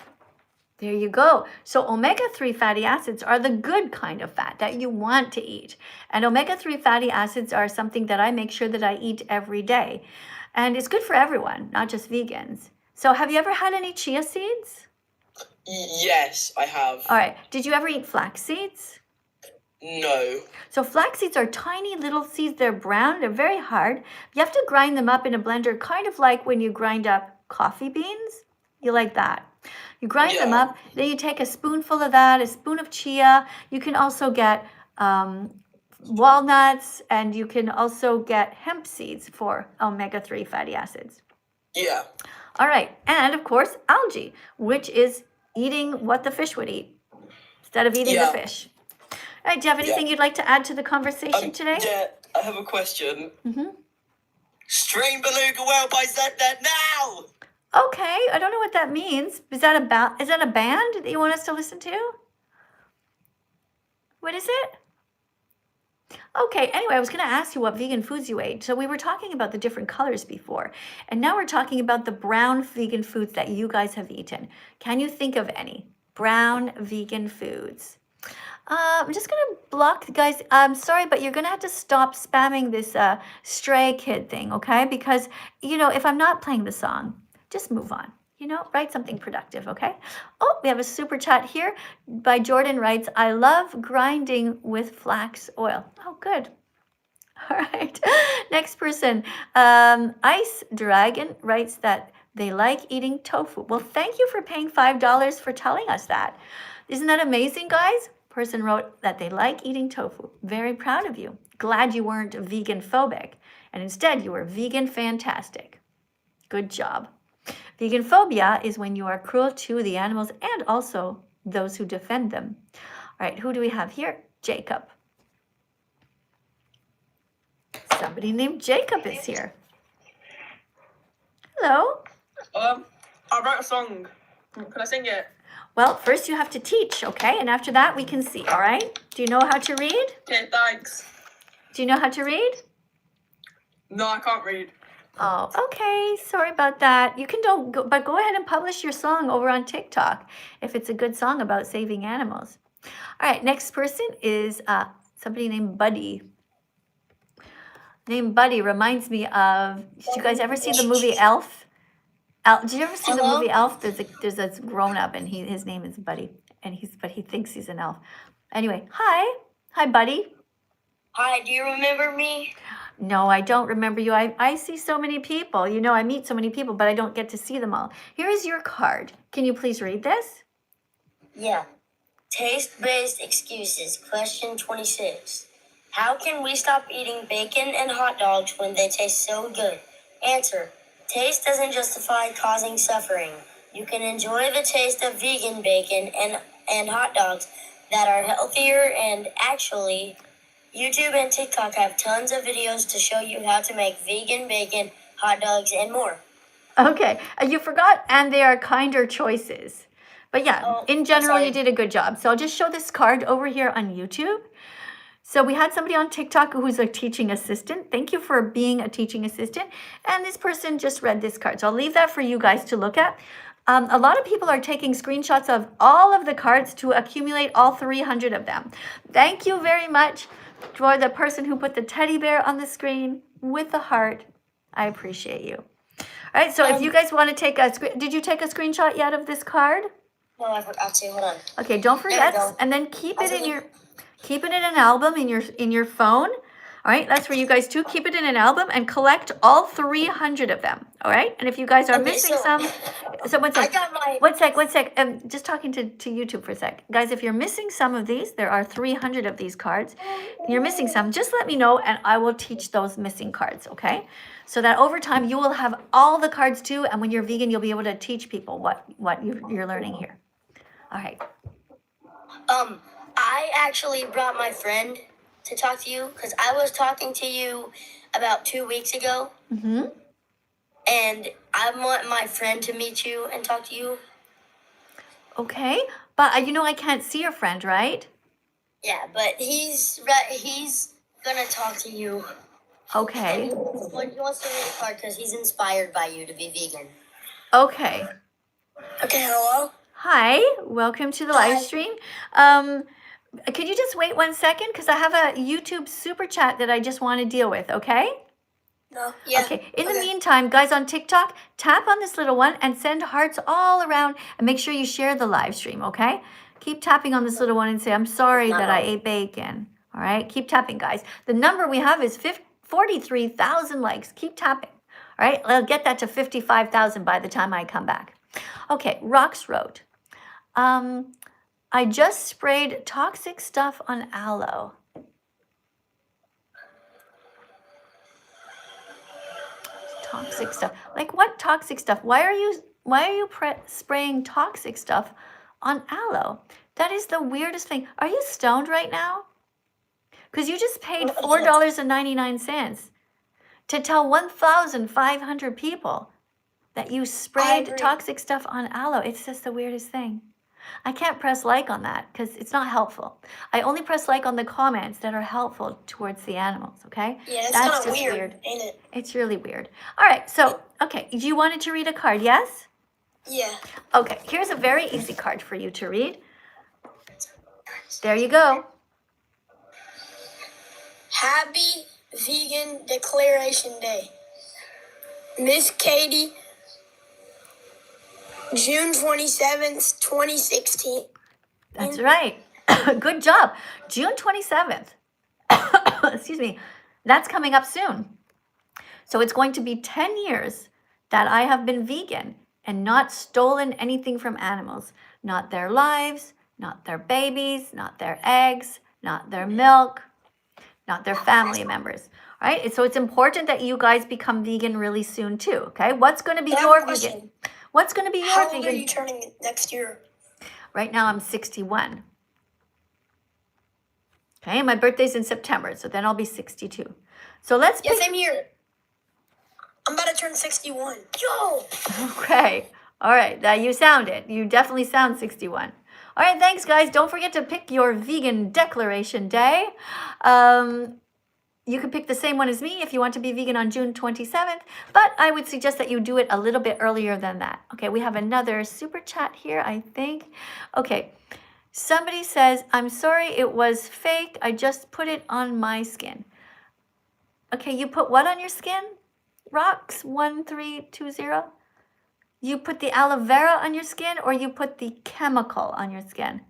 There you go. So omega-3 fatty acids are the good kind of fat that you want to eat. And omega-3 fatty acids are something that I make sure that I eat every day. And it's good for everyone, not just vegans. So have you ever had any chia seeds? Yes, I have. All right. Did you ever eat flax seeds? No. So flax seeds are tiny little seeds. They're brown. They're very hard. You have to grind them up in a blender, kind of like when you grind up coffee beans. You like that. You grind them up. Then you take a spoonful of that, a spoon of chia. You can also get walnuts, and you can also get hemp seeds for omega-3 fatty acids. Yeah. All right. And of course, algae, which is eating what the fish would eat instead of eating the fish. All right. Do you have anything you'd like to add to the conversation today? Yeah, I have a question. Mm-hmm. Stream Beluga World by ZNet now! Okay. I don't know what that means. Is that a band that you want us to listen to? What is it? Okay, anyway, I was going to ask you what vegan foods you ate. So we were talking about the different colors before, and now we're talking about the brown vegan foods that you guys have eaten. Can you think of any brown vegan foods? I'm just going to block, guys. I'm sorry, but you're going to have to stop spamming this stray kid thing, okay? Because, you know, if I'm not playing the song, just move on. You know, write something productive, okay? Oh, we have a super chat here by Jordan writes, I love grinding with flax oil. Oh, good. All right. Next person. Ice Dragon writes that They like eating tofu. Well, thank you for paying $5 for telling us that. Isn't that amazing, guys? Person wrote that they like eating tofu. Very proud of you. Glad you weren't vegan phobic, and instead you were vegan fantastic. Good job. Vegan phobia is when you are cruel to the animals and also those who defend them. All right, who do we have here? Jacob. Somebody named Jacob is here. Hello. I wrote a song. Can I sing it? Well, first you have to teach, okay? And after that, we can see, all right? Do you know how to read? Okay, thanks. Do you know how to read? No, I can't read. Oh, okay. Sorry about that. You can but go ahead and publish your song over on TikTok if it's a good song about saving animals. All right, next person is somebody named Buddy. Name Buddy reminds me of, did you guys ever see the movie Elf? Did you ever see the movie Elf? There's a grown up and his name is Buddy, and but he thinks he's an elf. Anyway, hi Buddy. Hi, do you remember me? No, I don't remember you. I see so many people. You know, I meet so many people, but I don't get to see them all. Here is your card. Can you please read this? Yeah. Taste-based excuses, question 26. How can we stop eating bacon and hot dogs when they taste so good? Answer. Taste doesn't justify causing suffering. You can enjoy the taste of vegan bacon and hot dogs that are healthier, and actually, YouTube and TikTok have tons of videos to show you how to make vegan bacon, hot dogs, and more. Okay, you forgot, and they are kinder choices. But yeah, in general, you did a good job. So I'll just show this card over here on YouTube. So we had somebody on TikTok who's a teaching assistant. Thank you for being a teaching assistant. And this person just read this card. So I'll leave that for you guys to look at. A lot of people are taking screenshots of all of the cards to accumulate all 300 of them. Thank you very much for the person who put the teddy bear on the screen with the heart. I appreciate you. All right, so if you guys want to take a did you take a screenshot yet of this card? No, I forgot to. Hold on. Okay, don't forget, and then keep it in an album in your phone. All right, that's for you guys too. Keep it in an album and collect all 300 of them. All right, and if you guys are missing some, so one sec. Just talking to YouTube for a sec, guys. If you're missing some of these, there are 300 of these cards. You're missing some. Just let me know, and I will teach those missing cards. Okay, so that over time you will have all the cards too, and when you're vegan, you'll be able to teach people what you're learning here. All right. I actually brought my friend to talk to you because I was talking to you about 2 weeks ago. Mm-hmm. And I want my friend to meet you and talk to you. Okay, but I can't see your friend, right? Yeah, but he's gonna talk to you. Okay. He wants to read a card because he's inspired by you to be vegan. Okay. Okay, hello? Hi, welcome to the live stream. Could you just wait 1 second? Because I have a YouTube super chat that I just want to deal with, okay? No, yeah. Okay, in the meantime, guys on TikTok, tap on this little one and send hearts all around and make sure you share the live stream, okay? Keep tapping on this little one and say, I'm sorry that I ate bacon, all right? Keep tapping, guys. The number we have is 43,000 likes. Keep tapping, all right? I'll get that to 55,000 by the time I come back. Okay, Rox wrote, I just sprayed toxic stuff on aloe. Toxic stuff. Like what toxic stuff? Why are you spraying toxic stuff on aloe? That is the weirdest thing. Are you stoned right now? Because you just paid $4.99 to tell 1,500 people that you sprayed toxic stuff on aloe. It's just the weirdest thing. I can't press like on that because it's not helpful. I only press like on the comments that are helpful towards the animals, okay? Yeah, it's kind of weird, ain't it? It's really weird. All right, so, okay, you wanted to read a card, yes? Yeah. Okay, here's a very easy card for you to read. There you go. Happy Vegan Declaration Day. Miss Katie, June 27th, 2016. That's right. Good job. June 27th. Excuse me. That's coming up soon. So it's going to be 10 years that I have been vegan and not stolen anything from animals. Not their lives, not their babies, not their eggs, not their milk, not their family members. All right, so it's important that you guys become vegan really soon too, okay? What's going to be your vegan? What's going to be your How vegan? old are you turning next year? Right now I'm 61. Okay, my birthday's in September, so then I'll be 62. So let's Yeah, same year. I'm about to turn 61. Yo! Okay. All right. Now you sound it. You definitely sound 61. All right. Thanks, guys. Don't forget to pick your vegan declaration day. You can pick the same one as me if you want to be vegan on June 27th, but I would suggest that you do it a little bit earlier than that. Okay. We have another super chat here, I think. Okay. Somebody says, I'm sorry, it was fake. I just put it on my skin. Okay. You put what on your skin? Rocks1320. You put the aloe vera on your skin or you put the chemical on your skin?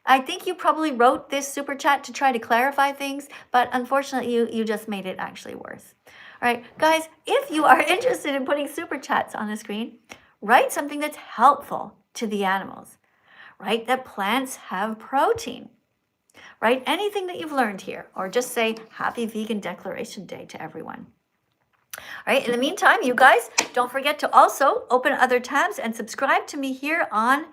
I think you probably wrote this super chat to try to clarify things, but unfortunately you just made it actually worse. All right, guys, if you are interested in putting super chats on the screen, write something that's helpful to the animals. Write that plants have protein. Write anything that you've learned here, or just say Happy Vegan Declaration Day to everyone. All right, in the meantime, you guys, don't forget to also open other tabs and subscribe to me here on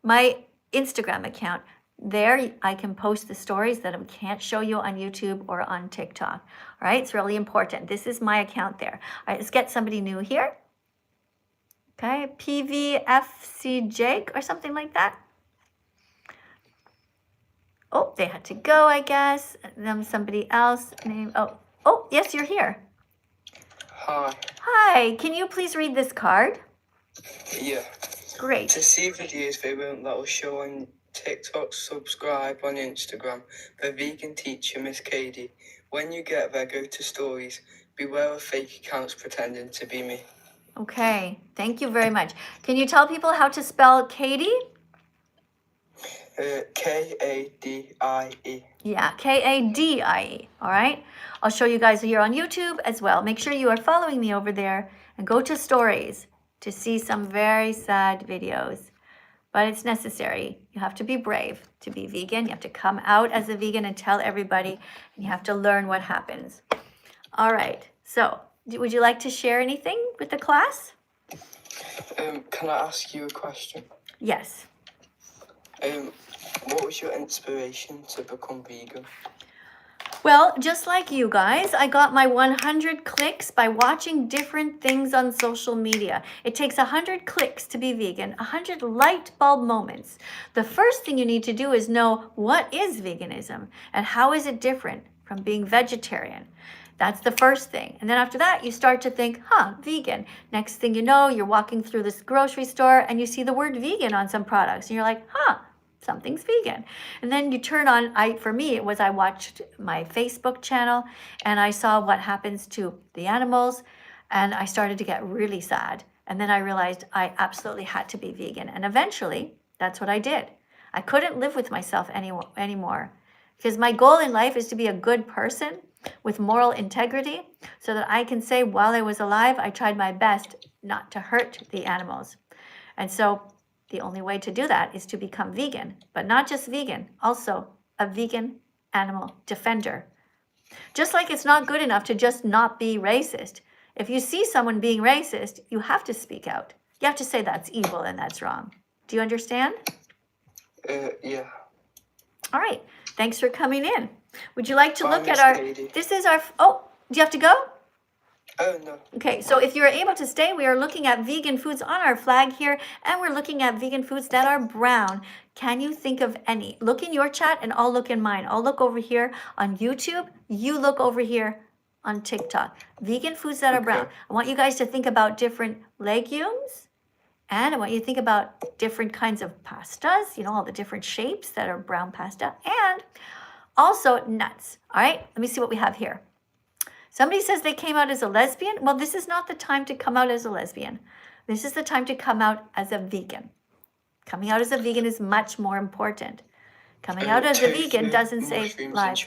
my Instagram account. There, I can post the stories that I can't show you on YouTube or on TikTok. All right, it's really important. This is my account there. All right, let's get somebody new here. Okay, PVFC Jake or something like that. Oh, they had to go, I guess. Then somebody else named, oh, yes, you're here. Hi. Hi, can you please read this card? Yeah. Great. To see videos they won't let us show on TikTok, subscribe on Instagram. The vegan teacher, Miss Katie. When you get there, go to stories. Beware of fake accounts pretending to be me. Okay, thank you very much. Can you tell people how to spell Katie? Kadie. Yeah, Kadie. All right. I'll show you guys here on YouTube as well. Make sure you are following me over there and go to stories to see some very sad videos. But it's necessary. You have to be brave to be vegan. You have to come out as a vegan and tell everybody, and you have to learn what happens. All right. So, would you like to share anything with the class? Can I ask you a question? Yes. What was your inspiration to become vegan? Well, just like you guys, I got my 100 clicks by watching different things on social media. It takes 100 clicks to be vegan, 100 light bulb moments. The first thing you need to do is know what is veganism and how is it different from being vegetarian. That's the first thing. And then after that, you start to think, vegan. Next thing you know, you're walking through this grocery store and you see the word vegan on some products. And you're like, something's vegan. And then you turn on, for me, it was I watched my Facebook channel and I saw what happens to the animals and I started to get really sad. And then I realized I absolutely had to be vegan. And eventually, that's what I did. I couldn't live with myself anymore because my goal in life is to be a good person with moral integrity so that I can say while I was alive, I tried my best not to hurt the animals. And so the only way to do that is to become vegan, but not just vegan, also a vegan animal defender. Just like it's not good enough to just not be racist. If you see someone being racist, you have to speak out. You have to say that's evil and that's wrong. Do you understand? Yeah. All right. Thanks for coming in. Would you like to Bye, look at Miss our, Katie. this is our, oh, do you have to go? Oh, no. Okay, so if you're able to stay, we are looking at vegan foods on our flag here, and we're looking at vegan foods that are brown. Can you think of any? Look in your chat, and I'll look in mine. I'll look over here on YouTube. You look over here on TikTok. Vegan foods that are brown. I want you guys to think about different legumes, and I want you to think about different kinds of pastas, all the different shapes that are brown pasta, and also nuts. All right, let me see what we have here. Somebody says they came out as a lesbian. Well, this is not the time to come out as a lesbian. This is the time to come out as a vegan. Coming out as a vegan is much more important. Coming out as a vegan doesn't save lives.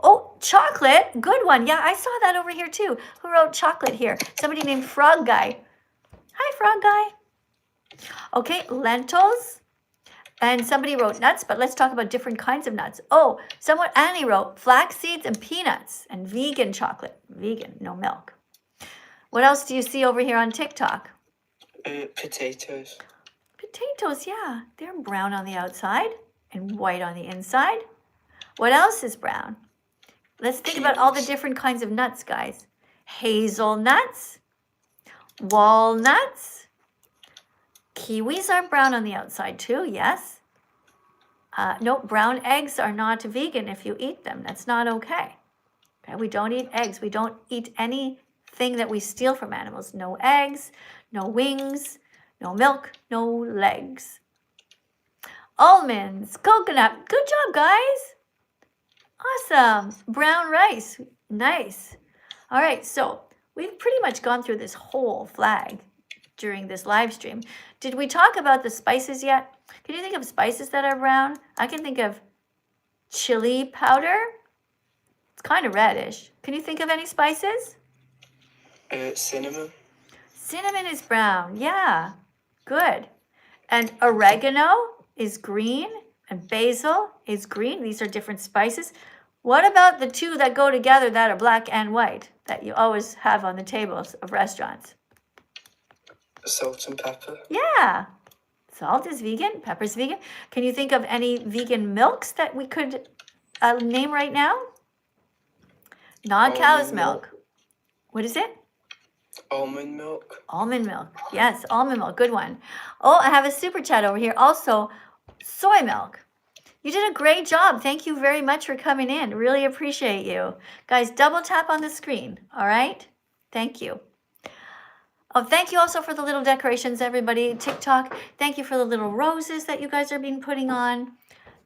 Oh, chocolate. Good one. Yeah, I saw that over here too. Who wrote chocolate here? Somebody named Frog Guy. Hi, Frog Guy. Okay, lentils. And somebody wrote nuts, but let's talk about different kinds of nuts. Oh, Annie wrote flax seeds and peanuts and vegan chocolate. Vegan, no milk. What else do you see over here on TikTok? Potatoes. Potatoes, yeah. They're brown on the outside and white on the inside. What else is brown? Let's think about all the different kinds of nuts, guys. Hazelnuts, walnuts. Kiwis are brown on the outside too, yes. No, brown eggs are not vegan if you eat them. That's not okay. Okay, we don't eat eggs. We don't eat anything that we steal from animals. No eggs, no wings, no milk, no legs. Almonds, coconut. Good job, guys. Awesome. Brown rice. Nice. All right, so we've pretty much gone through this whole flag during this live stream. Did we talk about the spices yet? Can you think of spices that are brown? I can think of chili powder. It's kind of reddish. Can you think of any spices? Cinnamon. Cinnamon is brown. Yeah, good. And oregano is green, and basil is green. These are different spices. What about the two that go together that are black and white that you always have on the tables of restaurants? Salt and pepper. Yeah. Salt is vegan, pepper's vegan. Can you think of any vegan milks that we could name right now? Not cow's milk. What is it? Almond milk. Almond milk. Yes, almond milk. Good one. Oh, I have a super chat over here. Also, soy milk. You did a great job. Thank you very much for coming in. Really appreciate you. Guys, double tap on the screen. All right? Thank you. Oh, thank you also for the little decorations, everybody. TikTok, thank you for the little roses that you guys are being putting on.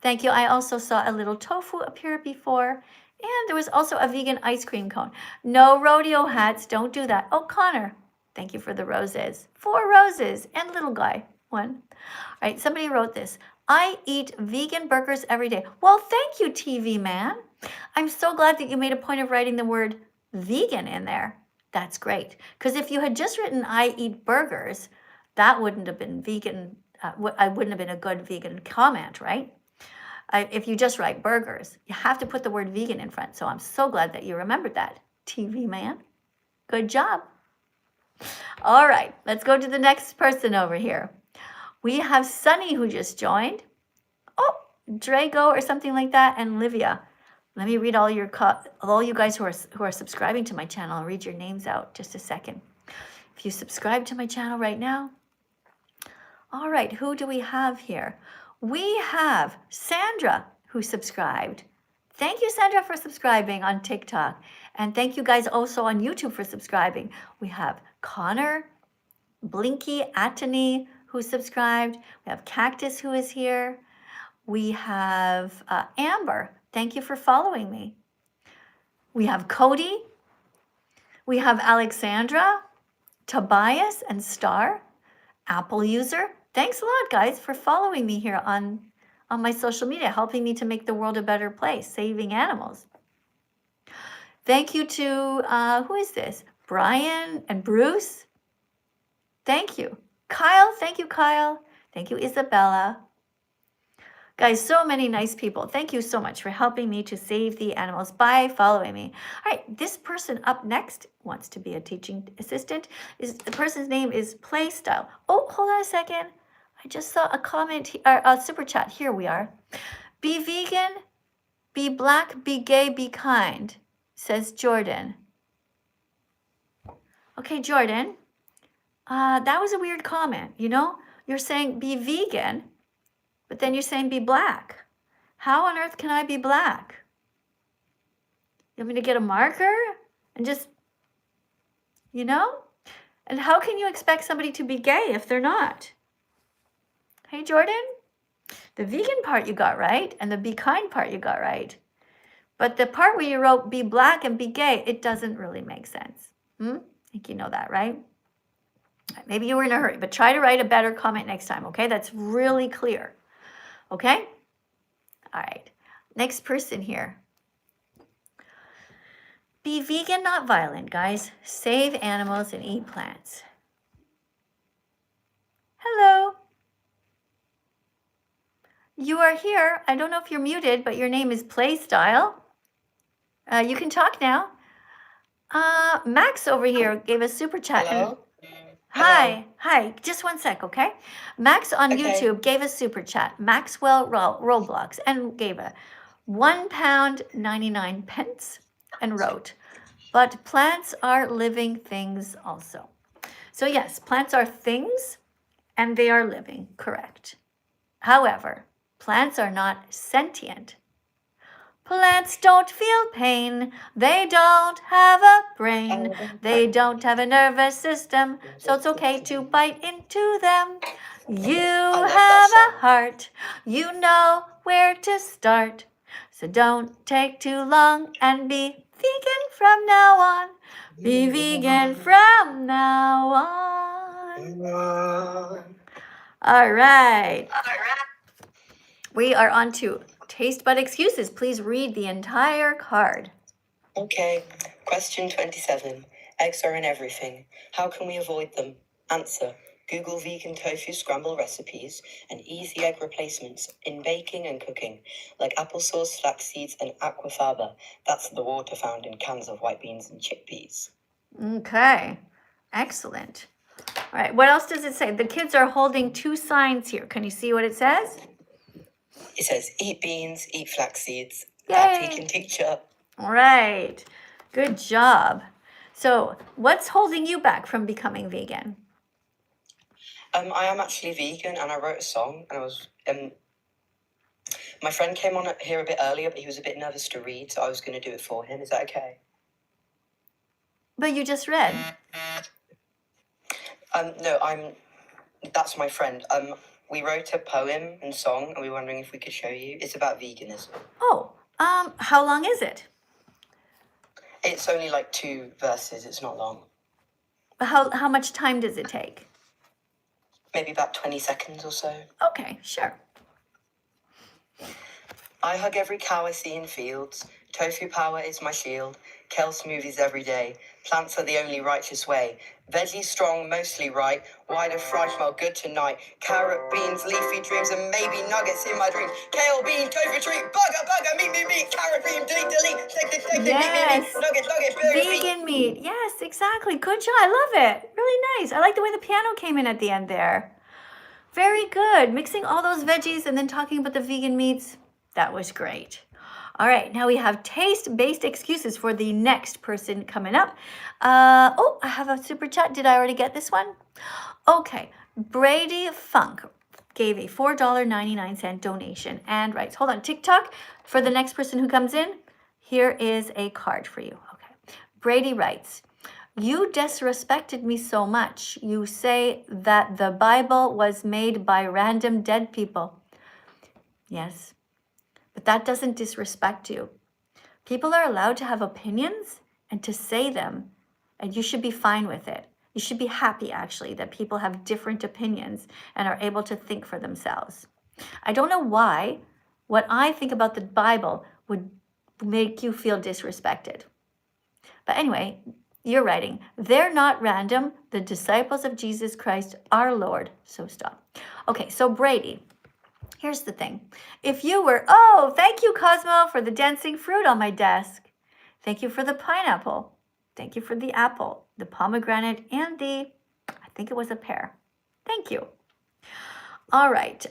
Thank you. I also saw a little tofu appear before. And there was also a vegan ice cream cone. No rodeo hats. Don't do that. Oh, Connor, thank you for the roses. 4 roses and little guy. 1. All right, somebody wrote this. I eat vegan burgers every day. Well, thank you, TV man. I'm so glad that you made a point of writing the word vegan in there. That's great. Because if you had just written, I eat burgers, that wouldn't have been vegan. I wouldn't have been a good vegan comment, right? If you just write burgers, you have to put the word vegan in front. So I'm so glad that you remembered that, TV man. Good job. All right, let's go to the next person over here. We have Sunny who just joined. Oh, Drago or something like that, and Livia. Let me read all you guys who are subscribing to my channel. I'll read your names out just a second. If you subscribe to my channel right now. All right, who do we have here? We have Sandra who subscribed. Thank you, Sandra, for subscribing on TikTok. And thank you guys also on YouTube for subscribing. We have Connor, Blinky, Atany who subscribed. We have Cactus who is here. We have Amber. Thank you for following me. We have Cody. We have Alexandra, Tobias, and Star. Apple user. Thanks a lot, guys, for following me here on my social media, helping me to make the world a better place, saving animals. Thank you to, who is this? Brian and Bruce. Thank you. Kyle, thank you, Kyle. Thank you, Isabella. Guys, so many nice people. Thank you so much for helping me to save the animals by following me. All right, this person up next wants to be a teaching assistant. The person's name is Playstyle. Oh, hold on a second. I just saw a comment, a super chat. Here we are. Be vegan, be black, be gay, be kind, says Jordan. Okay, Jordan, that was a weird comment. You know, you're saying be vegan, but then you're saying be black. How on earth can I be black? You want me to get a marker and just, you know? And how can you expect somebody to be gay if they're not? Hey, Jordan, the vegan part you got right, and the be kind part you got right. But the part where you wrote be black and be gay, it doesn't really make sense. I think you know that, right? Maybe you were in a hurry, but try to write a better comment next time, okay? That's really clear, okay? All right, next person here. Be vegan, not violent, guys. Save animals and eat plants. Hello. You are here. I don't know if you're muted, but your name is Playstyle. You can talk now. Max over here gave a super chat. Hello? Hi. Hi. Just one sec, okay? Max on Okay. YouTube gave a super chat. Maxwell Roblox and gave a £1.99 and wrote, but plants are living things also. So yes, plants are things and they are living, correct. However, plants are not sentient. Plants don't feel pain. They don't have a brain. They don't have a nervous system. So it's okay to bite into them. You have a heart. You know where to start. So don't take too long and be vegan from now on. Be vegan from now on. All right. We are on to taste bud excuses. Please read the entire card. Okay. Question 27. Eggs are in everything. How can we avoid them? Answer. Google vegan tofu scramble recipes and easy egg replacements in baking and cooking, like applesauce, flax seeds, and aquafaba. That's the water found in cans of white beans and chickpeas. Okay. Excellent. All right. What else does it say? The kids are holding two signs here. Can you see what it says? It says, eat beans, eat flax seeds. Yay. That vegan teacher. All right. Good job. So what's holding you back from becoming vegan? I am actually vegan, and I wrote a song, and I was my friend came on here a bit earlier, but he was a bit nervous to read, so I was going to do it for him. Is that okay? But you just read. No, that's my friend. We wrote a poem and song, and we were wondering if we could show you. It's about veganism. Oh, how long is it? It's only like 2 verses. It's not long. How much time does it take? Maybe about 20 seconds or so. Okay, sure. I hug every cow I see in fields. Tofu power is my shield. Kale smoothies every day. Plants are the only righteous way. Veggie strong, mostly right. Wider fry smell good tonight. Carrot, beans, leafy dreams, and maybe nuggets in my dreams. Kale, bean, tofu treat. Bugger, meat. Carrot, bean, delete. Steak, Yes. meat. Nuggets, burger, Vegan meat. Yes, exactly. Good job. I love it. Really nice. I like the way the piano came in at the end there. Very good. Mixing all those veggies and then talking about the vegan meats. That was great. All right, now we have taste-based excuses for the next person coming up. Oh, I have a super chat. Did I already get this one? Okay, Brady Funk gave a $4.99 donation and writes, hold on, TikTok, for the next person who comes in, here is a card for you. Okay, Brady writes, you disrespected me so much. You say that the Bible was made by random dead people. Yes. But that doesn't disrespect you. People are allowed to have opinions and to say them, and you should be fine with it. You should be happy, actually, that people have different opinions and are able to think for themselves. I don't know why what I think about the Bible would make you feel disrespected. But anyway, you're writing, they're not random. The disciples of Jesus Christ, our Lord. So stop. Okay, so Brady. Here's the thing. If you were, oh, thank you, Cosmo, for the dancing fruit on my desk. Thank you for the pineapple. Thank you for the apple, the pomegranate, and I think it was a pear. Thank you. All right.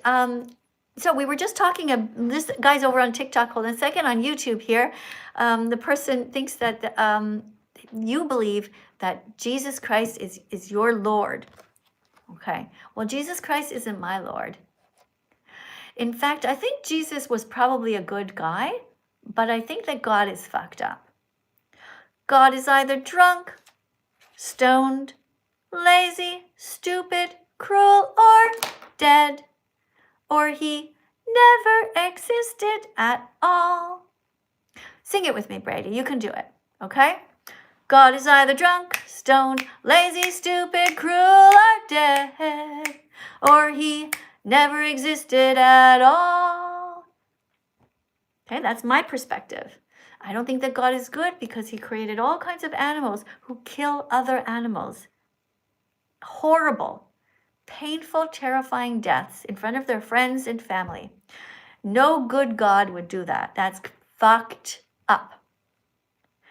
So we were just talking, this guy's over on TikTok, hold on a second, on YouTube here. The person thinks that you believe that Jesus Christ is your Lord. Okay. Well, Jesus Christ isn't my Lord. In fact, I think Jesus was probably a good guy, but I think that God is fucked up. God is either drunk, stoned, lazy, stupid, cruel, or dead. Or he never existed at all. Sing it with me, Brady. You can do it, okay? God is either drunk, stoned, lazy, stupid, cruel, or dead. Or he never existed at all. Okay, that's my perspective. I don't think that God is good because he created all kinds of animals who kill other animals. Horrible. painful, terrifying deaths in front of their friends and family. No good God would do that. That's fucked up.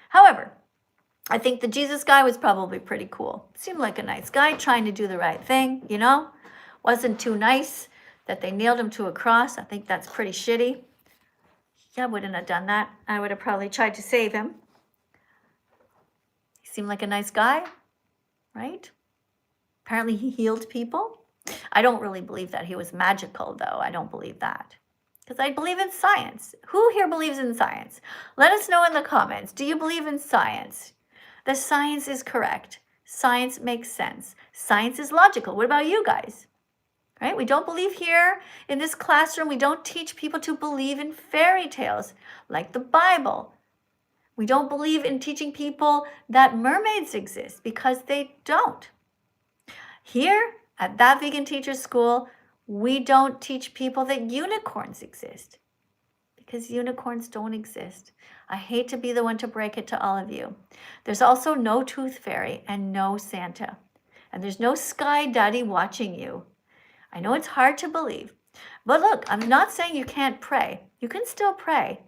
However, I think the Jesus guy was probably pretty cool. Seemed like a nice guy trying to do the right thing, you know? Wasn't too nice that they nailed him to a cross. I think that's pretty shitty. I wouldn't have done that. I would have probably tried to save him. He seemed like a nice guy, right? Apparently he healed people. I don't really believe that he was magical, though. I don't believe that. Because I believe in science. Who here believes in science? Let us know in the comments. Do you believe in science? The science is correct. Science makes sense. Science is logical. What about you guys? Right? We don't believe here in this classroom. We don't teach people to believe in fairy tales like the Bible. We don't believe in teaching people that mermaids exist because they don't. Here at That Vegan Teacher School, we don't teach people that unicorns exist because unicorns don't exist. I hate to be the one to break it to all of you. There's also no tooth fairy and no Santa. And there's no sky daddy watching you. I know it's hard to believe. But look, I'm not saying you can't pray. You can still pray.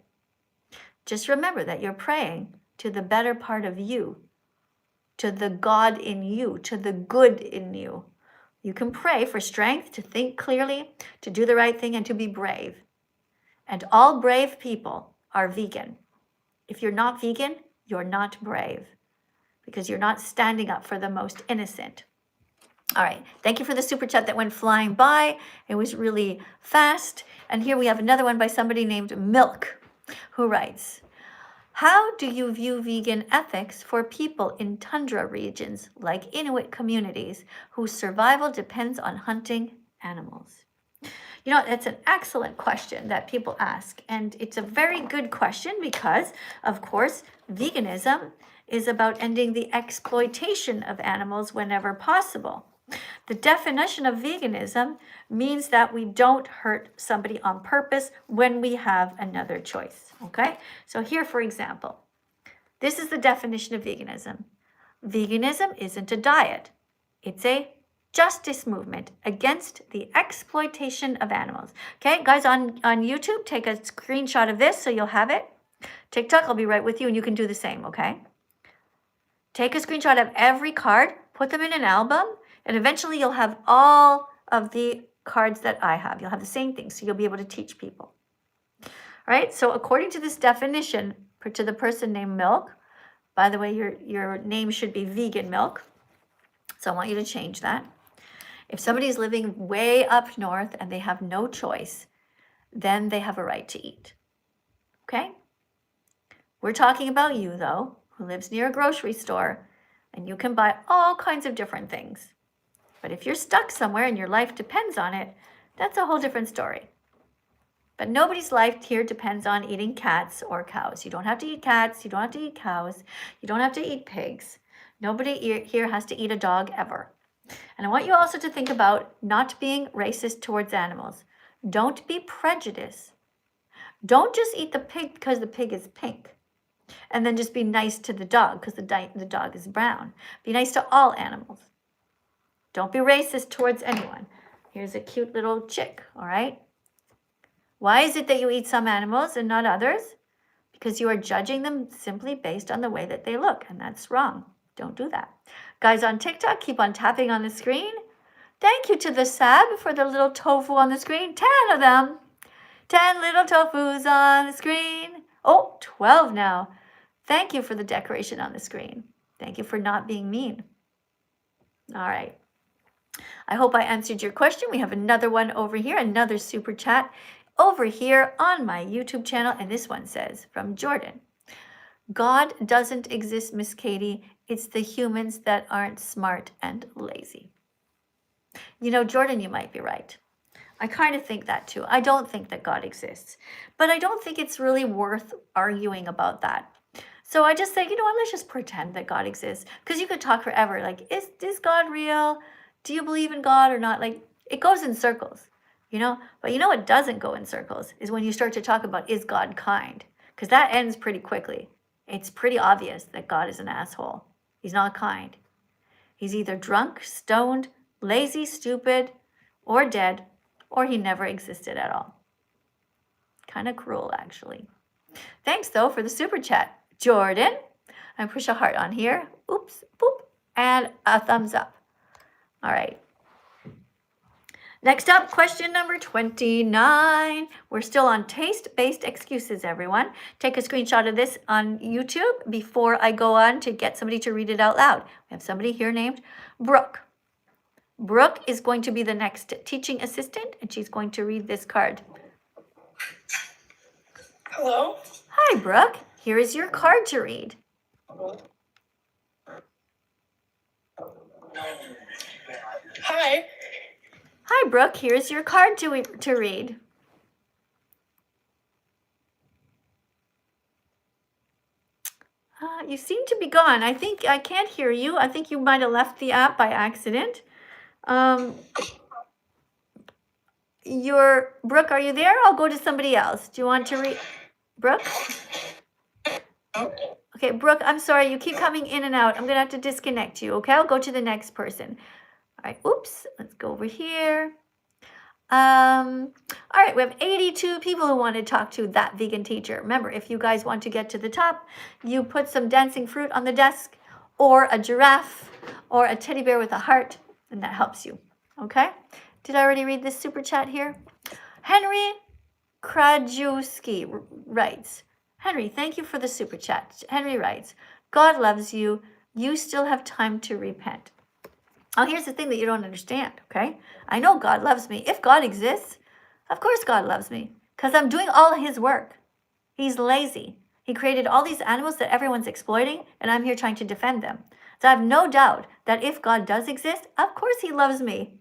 Just remember that you're praying to the better part of you, to the God in you, to the good in you. You can pray for strength to think clearly, to do the right thing, and to be brave. And all brave people are vegan. If you're not vegan, you're not brave because you're not standing up for the most innocent. All right, thank you for the super chat that went flying by. It was really fast. And here we have another one by somebody named Milk, who writes, how do you view vegan ethics for people in tundra regions like Inuit communities whose survival depends on hunting animals? You know, it's an excellent question that people ask. And it's a very good question because, of course, veganism is about ending the exploitation of animals whenever possible. The definition of veganism means that we don't hurt somebody on purpose when we have another choice, okay? So here, for example, this is the definition of veganism. Veganism isn't a diet. It's a justice movement against the exploitation of animals. Okay, guys on YouTube, take a screenshot of this so you'll have it. TikTok, I'll be right with you and you can do the same, okay? Take a screenshot of every card, put them in an album, and eventually you'll have all of the cards that I have. You'll have the same thing, so you'll be able to teach people. All right, so according to this definition, to the person named Milk, by the way, your name should be Vegan Milk, so I want you to change that. If somebody's living way up north and they have no choice, then they have a right to eat, okay? We're talking about you, though, who lives near a grocery store, and you can buy all kinds of different things. But if you're stuck somewhere and your life depends on it, that's a whole different story. But nobody's life here depends on eating cats or cows. You don't have to eat cats, you don't have to eat cows, you don't have to eat pigs. Nobody here has to eat a dog ever. And I want you also to think about not being racist towards animals. Don't be prejudiced. Don't just eat the pig because the pig is pink. And then just be nice to the dog because the dog is brown. Be nice to all animals. Don't be racist towards anyone. Here's a cute little chick, all right? Why is it that you eat some animals and not others? Because you are judging them simply based on the way that they look, and that's wrong. Don't do that. Guys on TikTok, keep on tapping on the screen. Thank you to the Sab for the little tofu on the screen. 10 of them. 10 little tofus on the screen. Oh, 12 now. Thank you for the decoration on the screen. Thank you for not being mean. All right. I hope I answered your question. We have another one over here, another super chat over here on my YouTube channel. And this one says, from Jordan, God doesn't exist, Miss Katie. It's the humans that aren't smart and lazy. You know, Jordan, you might be right. I kind of think that too. I don't think that God exists, but I don't think it's really worth arguing about that. So I just say, you know what, let's just pretend that God exists, because you could talk forever. Like, is God real? Do you believe in God or not? Like, it goes in circles, you know? But you know what doesn't go in circles is when you start to talk about, is God kind? Because that ends pretty quickly. It's pretty obvious that God is an asshole. He's not kind. He's either drunk, stoned, lazy, stupid, or dead, or he never existed at all. Kind of cruel, actually. Thanks, though, for the super chat. Jordan, I push a heart on here. Oops, boop, and a thumbs up. All right. Next up, question number 29. We're still on taste-based excuses, everyone. Take a screenshot of this on YouTube before I go on to get somebody to read it out loud. We have somebody here named Brooke. Brooke is going to be the next teaching assistant, and she's going to read this card. Hello? Hi, Brooke. Here is your card to read. Hi. Hi, Brooke. Here's your card to read. You seem to be gone. I think I can't hear you. I think you might have left the app by accident. Brooke, are you there? I'll go to somebody else. Do you want to read? Brooke? Okay, Brooke, I'm sorry. You keep coming in and out. I'm going to have to disconnect you, okay? I'll go to the next person. All right, oops. Let's go over here. All right, we have 82 people who want to talk to that vegan teacher. Remember, if you guys want to get to the top, you put some dancing fruit on the desk or a giraffe or a teddy bear with a heart, and that helps you, okay? Did I already read this super chat here? Henry Krajewski writes, Henry, thank you for the super chat. Henry writes, God loves you. You still have time to repent. Oh, here's the thing that you don't understand, okay? I know God loves me. If God exists, of course God loves me because I'm doing all his work. He's lazy. He created all these animals that everyone's exploiting, and I'm here trying to defend them. So I have no doubt that if God does exist, of course he loves me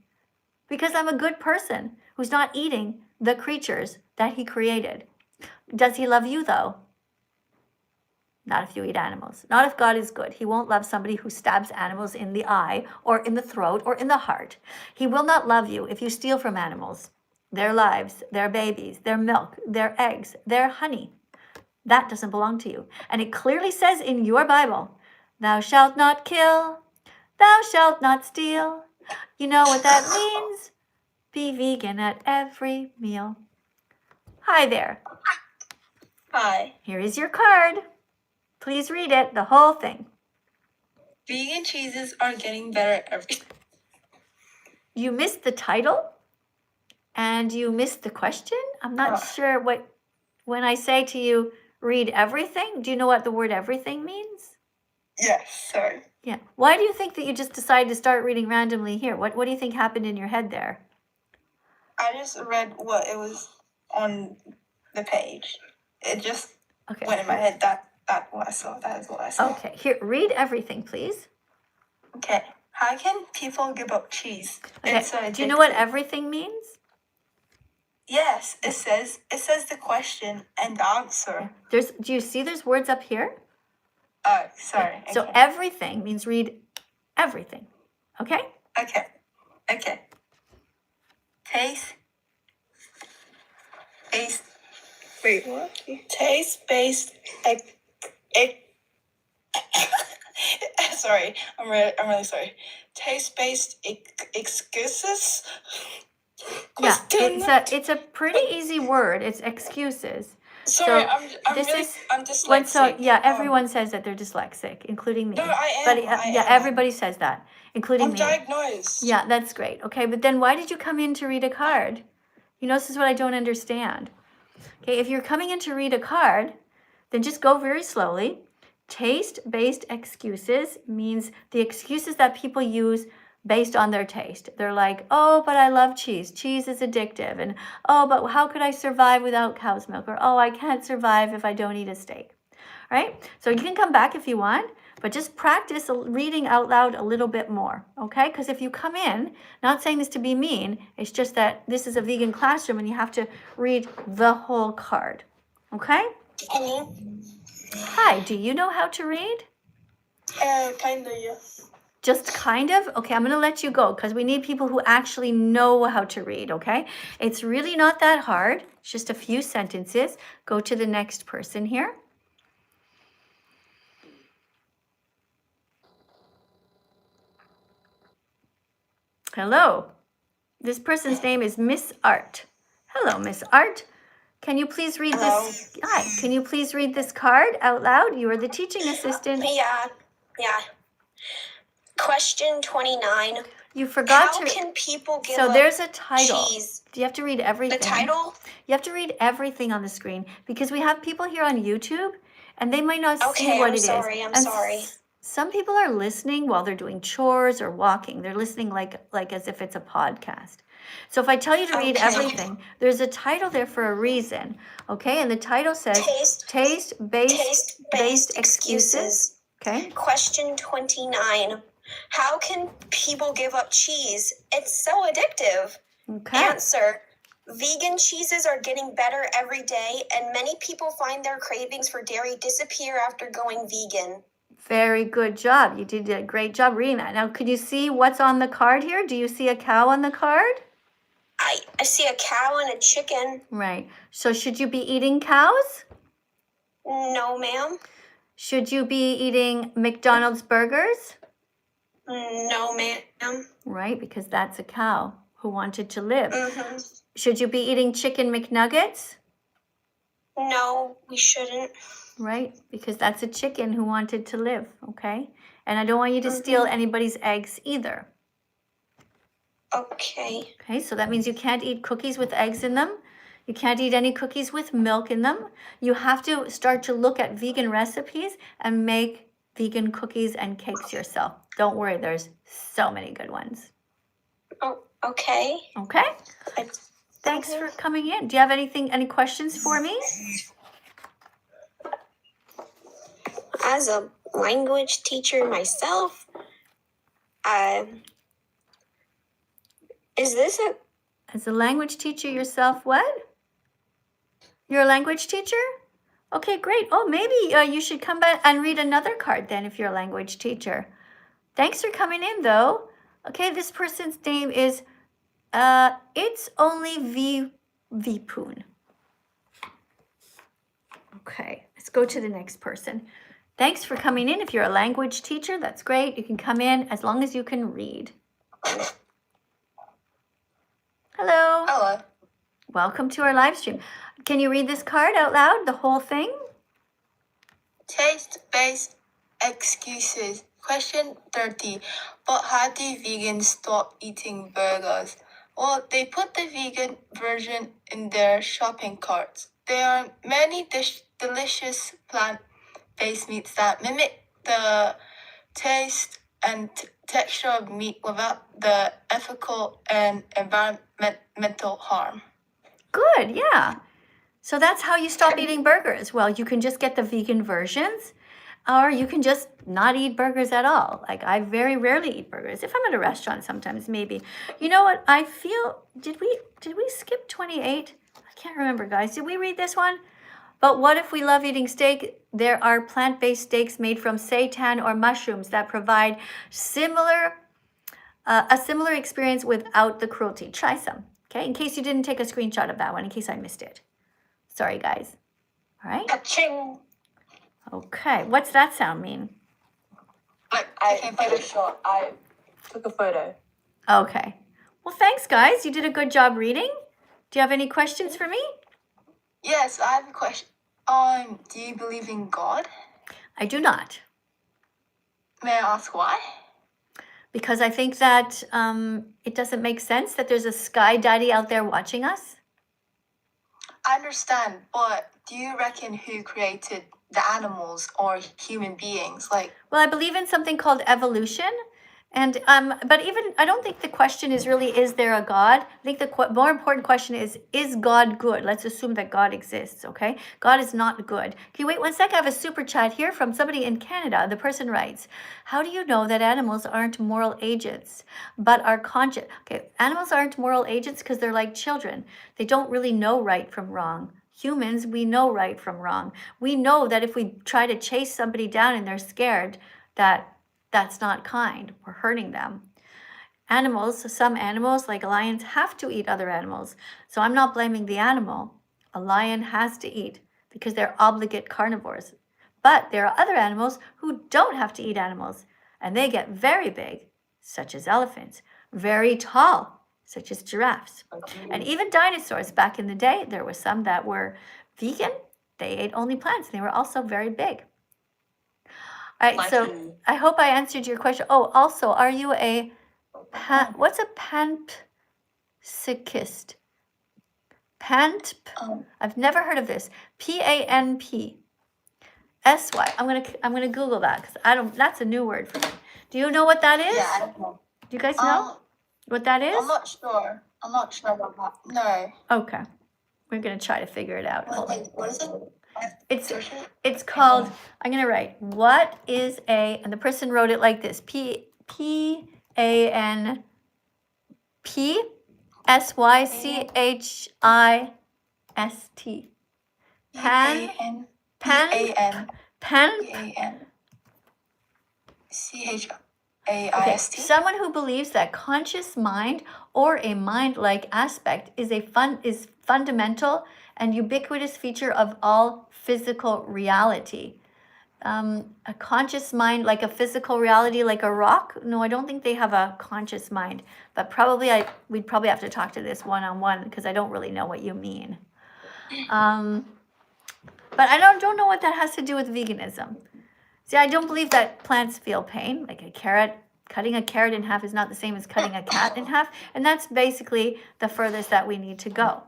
because I'm a good person who's not eating the creatures that he created. Does he love you, though? Not if you eat animals. Not if God is good. He won't love somebody who stabs animals in the eye or in the throat or in the heart. He will not love you if you steal from animals, their lives, their babies, their milk, their eggs, their honey. That doesn't belong to you. And it clearly says in your Bible, thou shalt not kill, thou shalt not steal. You know what that means? Be vegan at every meal. Hi there. Hi. Here is your card. Please read it, the whole thing. Vegan cheeses are getting better every. You missed the title and you missed the question. I'm not sure what, when I say to you, read everything, do you know what the word everything means? Yes, sorry. Yeah. Why do you think that you just decided to start reading randomly here? What do you think happened in your head there? I just read what it was on the page. It just went in my head. That's what I saw. That is what I saw. Okay, here, read everything, please. Okay. How can people give up cheese? Okay. It's so Do you know what addictive. everything means? Yes, it says the question and the answer. Do you see there's words up here? Oh, sorry. Okay. So everything means read everything. Okay? Okay. Taste. Wait, what? Taste-based. Sorry, I'm really sorry. Taste-based excuses. Yeah, it's a pretty easy word. It's excuses. Sorry, So I'm dyslexic. So yeah, everyone says that they're dyslexic, including me. No, I am. But I am. everybody says that, including me. I'm diagnosed. Yeah, that's great. Okay, but then why did you come in to read a card? You know, this is what I don't understand. Okay, if you're coming in to read a card, then just go very slowly. Taste-based excuses means the excuses that people use based on their taste. They're like, oh, but I love cheese. Cheese is addictive. And, oh, but how could I survive without cow's milk? Or, oh, I can't survive if I don't eat a steak. Right? So you can come back if you want, but just practice reading out loud a little bit more, okay? Because if you come in, not saying this to be mean, it's just that this is a vegan classroom and you have to read the whole card, okay? Hello. Hi, do you know how to read? Kinda, yeah. Just kind of? Okay, I'm going to let you go because we need people who actually know how to read, okay? It's really not that hard. It's just a few sentences. Go to the next person here. Hello. This person's name is Miss Art. Hello, Miss Art. Can you please read this? Hi. Can you please read this card out loud? You are the teaching assistant. Yeah. Question 29. You forgot How to. can people give So up there's a title. cheese? Do you have to read everything? The title? You have to read everything on the screen because we have people here on YouTube and they might not see Okay, what I'm it is. sorry. I'm And sorry. Some people are listening while they're doing chores or walking. They're listening like as if it's a podcast. So if I tell you to read Okay. everything, there's a title there for a reason, okay? And the title says taste-based excuses. Okay. Question 29. How can people give up cheese? It's so addictive. Okay. Answer. Vegan cheeses are getting better every day, and many people find their cravings for dairy disappear after going vegan. Very good job. You did a great job reading that. Now, could you see what's on the card here? Do you see a cow on the card? I see a cow and a chicken. Right. So should you be eating cows? No, ma'am. Should you be eating McDonald's burgers? No, ma'am. Right, because that's a cow who wanted to live. Mm-hmm. Should you be eating chicken McNuggets? No, we shouldn't. Right, because that's a chicken who wanted to live, okay? And I don't want you to steal anybody's eggs either. Okay. Okay, so that means you can't eat cookies with eggs in them. You can't eat any cookies with milk in them. You have to start to look at vegan recipes and make vegan cookies and cakes yourself. Don't worry, there's so many good ones. Oh, okay. Okay? Thanks for coming in. Do you have any questions for me? As a language teacher myself, is this a... As a language teacher yourself, what? You're a language teacher? Okay, great. Oh, maybe you should come back and read another card then if you're a language teacher. Thanks for coming in, though. Okay, this person's name is It's Only Vipoon. Okay, let's go to the next person. Thanks for coming in. If you're a language teacher, that's great. You can come in as long as you can read. Hello. Hello. Welcome to our live stream. Can you read this card out loud, the whole thing? Taste-based excuses. Question 30. But how do vegans stop eating burgers? Well, they put the vegan version in their shopping carts. There are many delicious plant-based meats that mimic the taste and texture of meat without the ethical and environmental harm. Good, yeah. So that's how you stop eating burgers. Well, you can just get the vegan versions, or you can just not eat burgers at all. Like, I very rarely eat burgers. If I'm at a restaurant, sometimes maybe. You know what? I feel, did we skip 28? I can't remember, guys. Did we read this one? But what if we love eating steak? There are plant-based steaks made from seitan or mushrooms that provide a similar experience without the cruelty. Try some, okay? In case you didn't take a screenshot of that one, in case I missed it. Sorry, guys. All right? Ka-ching. Okay, what's that sound mean? I took a photo. Okay. Well, thanks, guys. You did a good job reading. Do you have any questions for me? Yes, I have a question. Do you believe in God? I do not. May I ask why? Because I think that it doesn't make sense that there's a sky daddy out there watching us. I understand, but do you reckon who created the animals or human beings? Well, I believe in something called evolution. And but even I don't think the question is really, is there a God? I think the more important question is God good? Let's assume that God exists, okay? God is not good. Can you wait 1 second? I have a super chat here from somebody in Canada. The person writes, how do you know that animals aren't moral agents but are conscious? Okay, animals aren't moral agents because they're like children. They don't really know right from wrong. Humans, we know right from wrong. We know that if we try to chase somebody down and they're scared, that's not kind. We're hurting them. Animals, some animals like lions have to eat other animals. So I'm not blaming the animal. A lion has to eat because they're obligate carnivores. But there are other animals who don't have to eat animals and they get very big, such as elephants, very tall, such as giraffes. And even dinosaurs back in the day, there were some that were vegan. They ate only plants. They were also very big. All right, so I hope I answered your question. Oh, also, are you a what's a panpsychist? I've never heard of this. PANPSY. I'm gonna Google that because that's a new word for me. Do you know what that is? Yeah, I don't know. Do you guys know what that is? I'm not sure. I'm not sure about that. No. Okay. We're gonna try to figure it out. Hold on. What is it? It's called, I'm gonna write, what is and the person wrote it like this, PANPSYCHIST. PANCHIST. Someone who believes that conscious mind or a mind-like aspect is fundamental and ubiquitous feature of all physical reality. A conscious mind, like a physical reality, like a rock? No, I don't think they have a conscious mind. But we'd probably have to talk to this one-on-one because I don't really know what you mean. But I don't know what that has to do with veganism. See, I don't believe that plants feel pain, like a carrot. Cutting a carrot in half is not the same as cutting a cat in half. And that's basically the furthest that we need to go.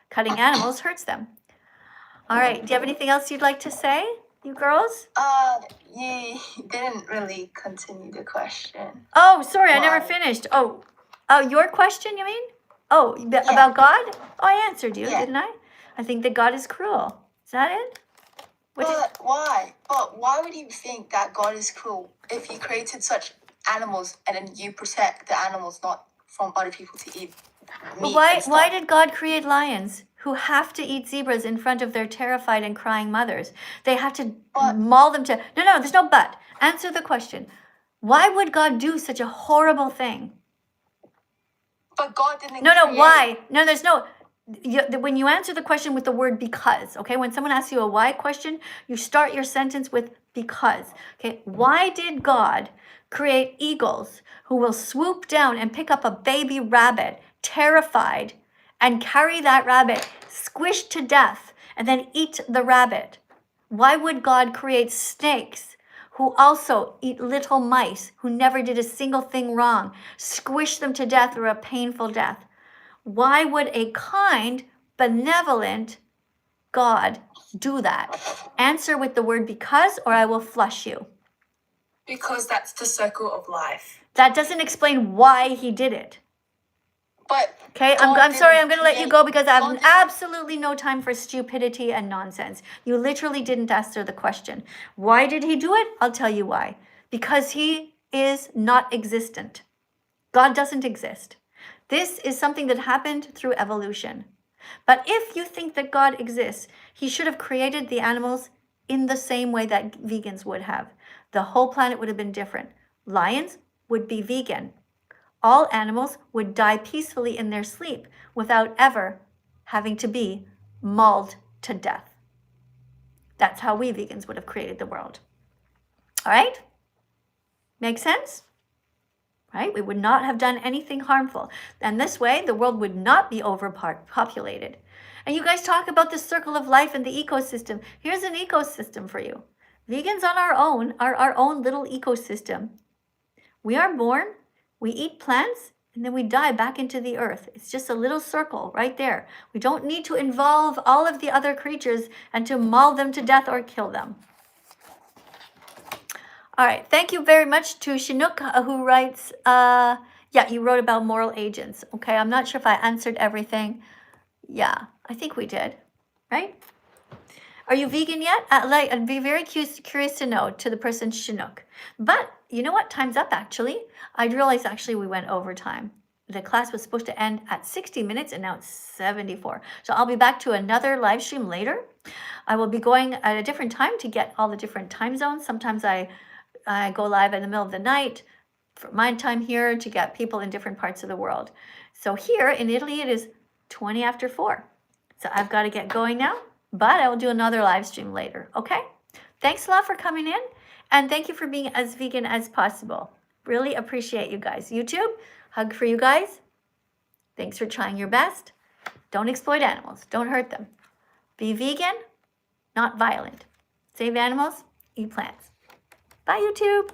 Cutting animals hurts them. All right, do you have anything else you'd like to say, you girls? You didn't really continue the question. Oh, sorry, I never finished. Oh, your question, you mean? Oh, about God? Oh, I answered you, didn't I? I think that God is cruel. Is that it? Why? But why would you think that God is cruel if he created such animals and then you protect the animals not from other people to eat meat? Why did God create lions who have to eat zebras in front of their terrified and crying mothers? They have to maul them to... No, there's no but. Answer the question. Why would God do such a horrible thing? But God didn't why? No, there's no... When you answer the question with the word because, okay? When someone asks you a why question, you start your sentence with because, okay? Why did God create eagles who will swoop down and pick up a baby rabbit, terrified, and carry that rabbit squished to death and then eat the rabbit? Why would God create snakes who also eat little mice who never did a single thing wrong, squish them to death or a painful death? Why would a kind, benevolent God do that? Answer with the word because, or I will flush you. Because that's the circle of life. That doesn't explain why he did it. But okay, I'm sorry, I'm going to let you go because I have absolutely no time for stupidity and nonsense. You literally didn't answer the question. Why did he do it? I'll tell you why. Because he is not existent. God doesn't exist. This is something that happened through evolution. But if you think that God exists, he should have created the animals in the same way that vegans would have. The whole planet would have been different. Lions would be vegan. All animals would die peacefully in their sleep without ever having to be mauled to death. That's how we vegans would have created the world. All right? Make sense? Right? We would not have done anything harmful. And this way, the world would not be overpopulated. And you guys talk about the circle of life and the ecosystem. Here's an ecosystem for you. Vegans on our own are our own little ecosystem. We are born, we eat plants, and then we die back into the earth. It's just a little circle right there. We don't need to involve all of the other creatures and to maul them to death or kill them. All right, thank you very much to Chinook who writes, you wrote about moral agents. Okay, I'm not sure if I answered everything. Yeah, I think we did, right? Are you vegan yet? I'd be very curious to know, to the person Chinook. But you know what? Time's up, actually. I realized, actually, we went over time. The class was supposed to end at 60 minutes, and now it's 74. So I'll be back to another live stream later. I will be going at a different time to get all the different time zones. Sometimes I go live in the middle of the night for my time here to get people in different parts of the world. So here in Italy, it is 20 after 4. So I've got to get going now, but I will do another live stream later, okay? Thanks a lot for coming in, and thank you for being as vegan as possible. Really appreciate you guys. YouTube, Hug for you guys. Thanks for trying your best. Don't exploit animals. Don't hurt them. Be vegan, not violent. Save animals, eat plants. Bye, YouTube.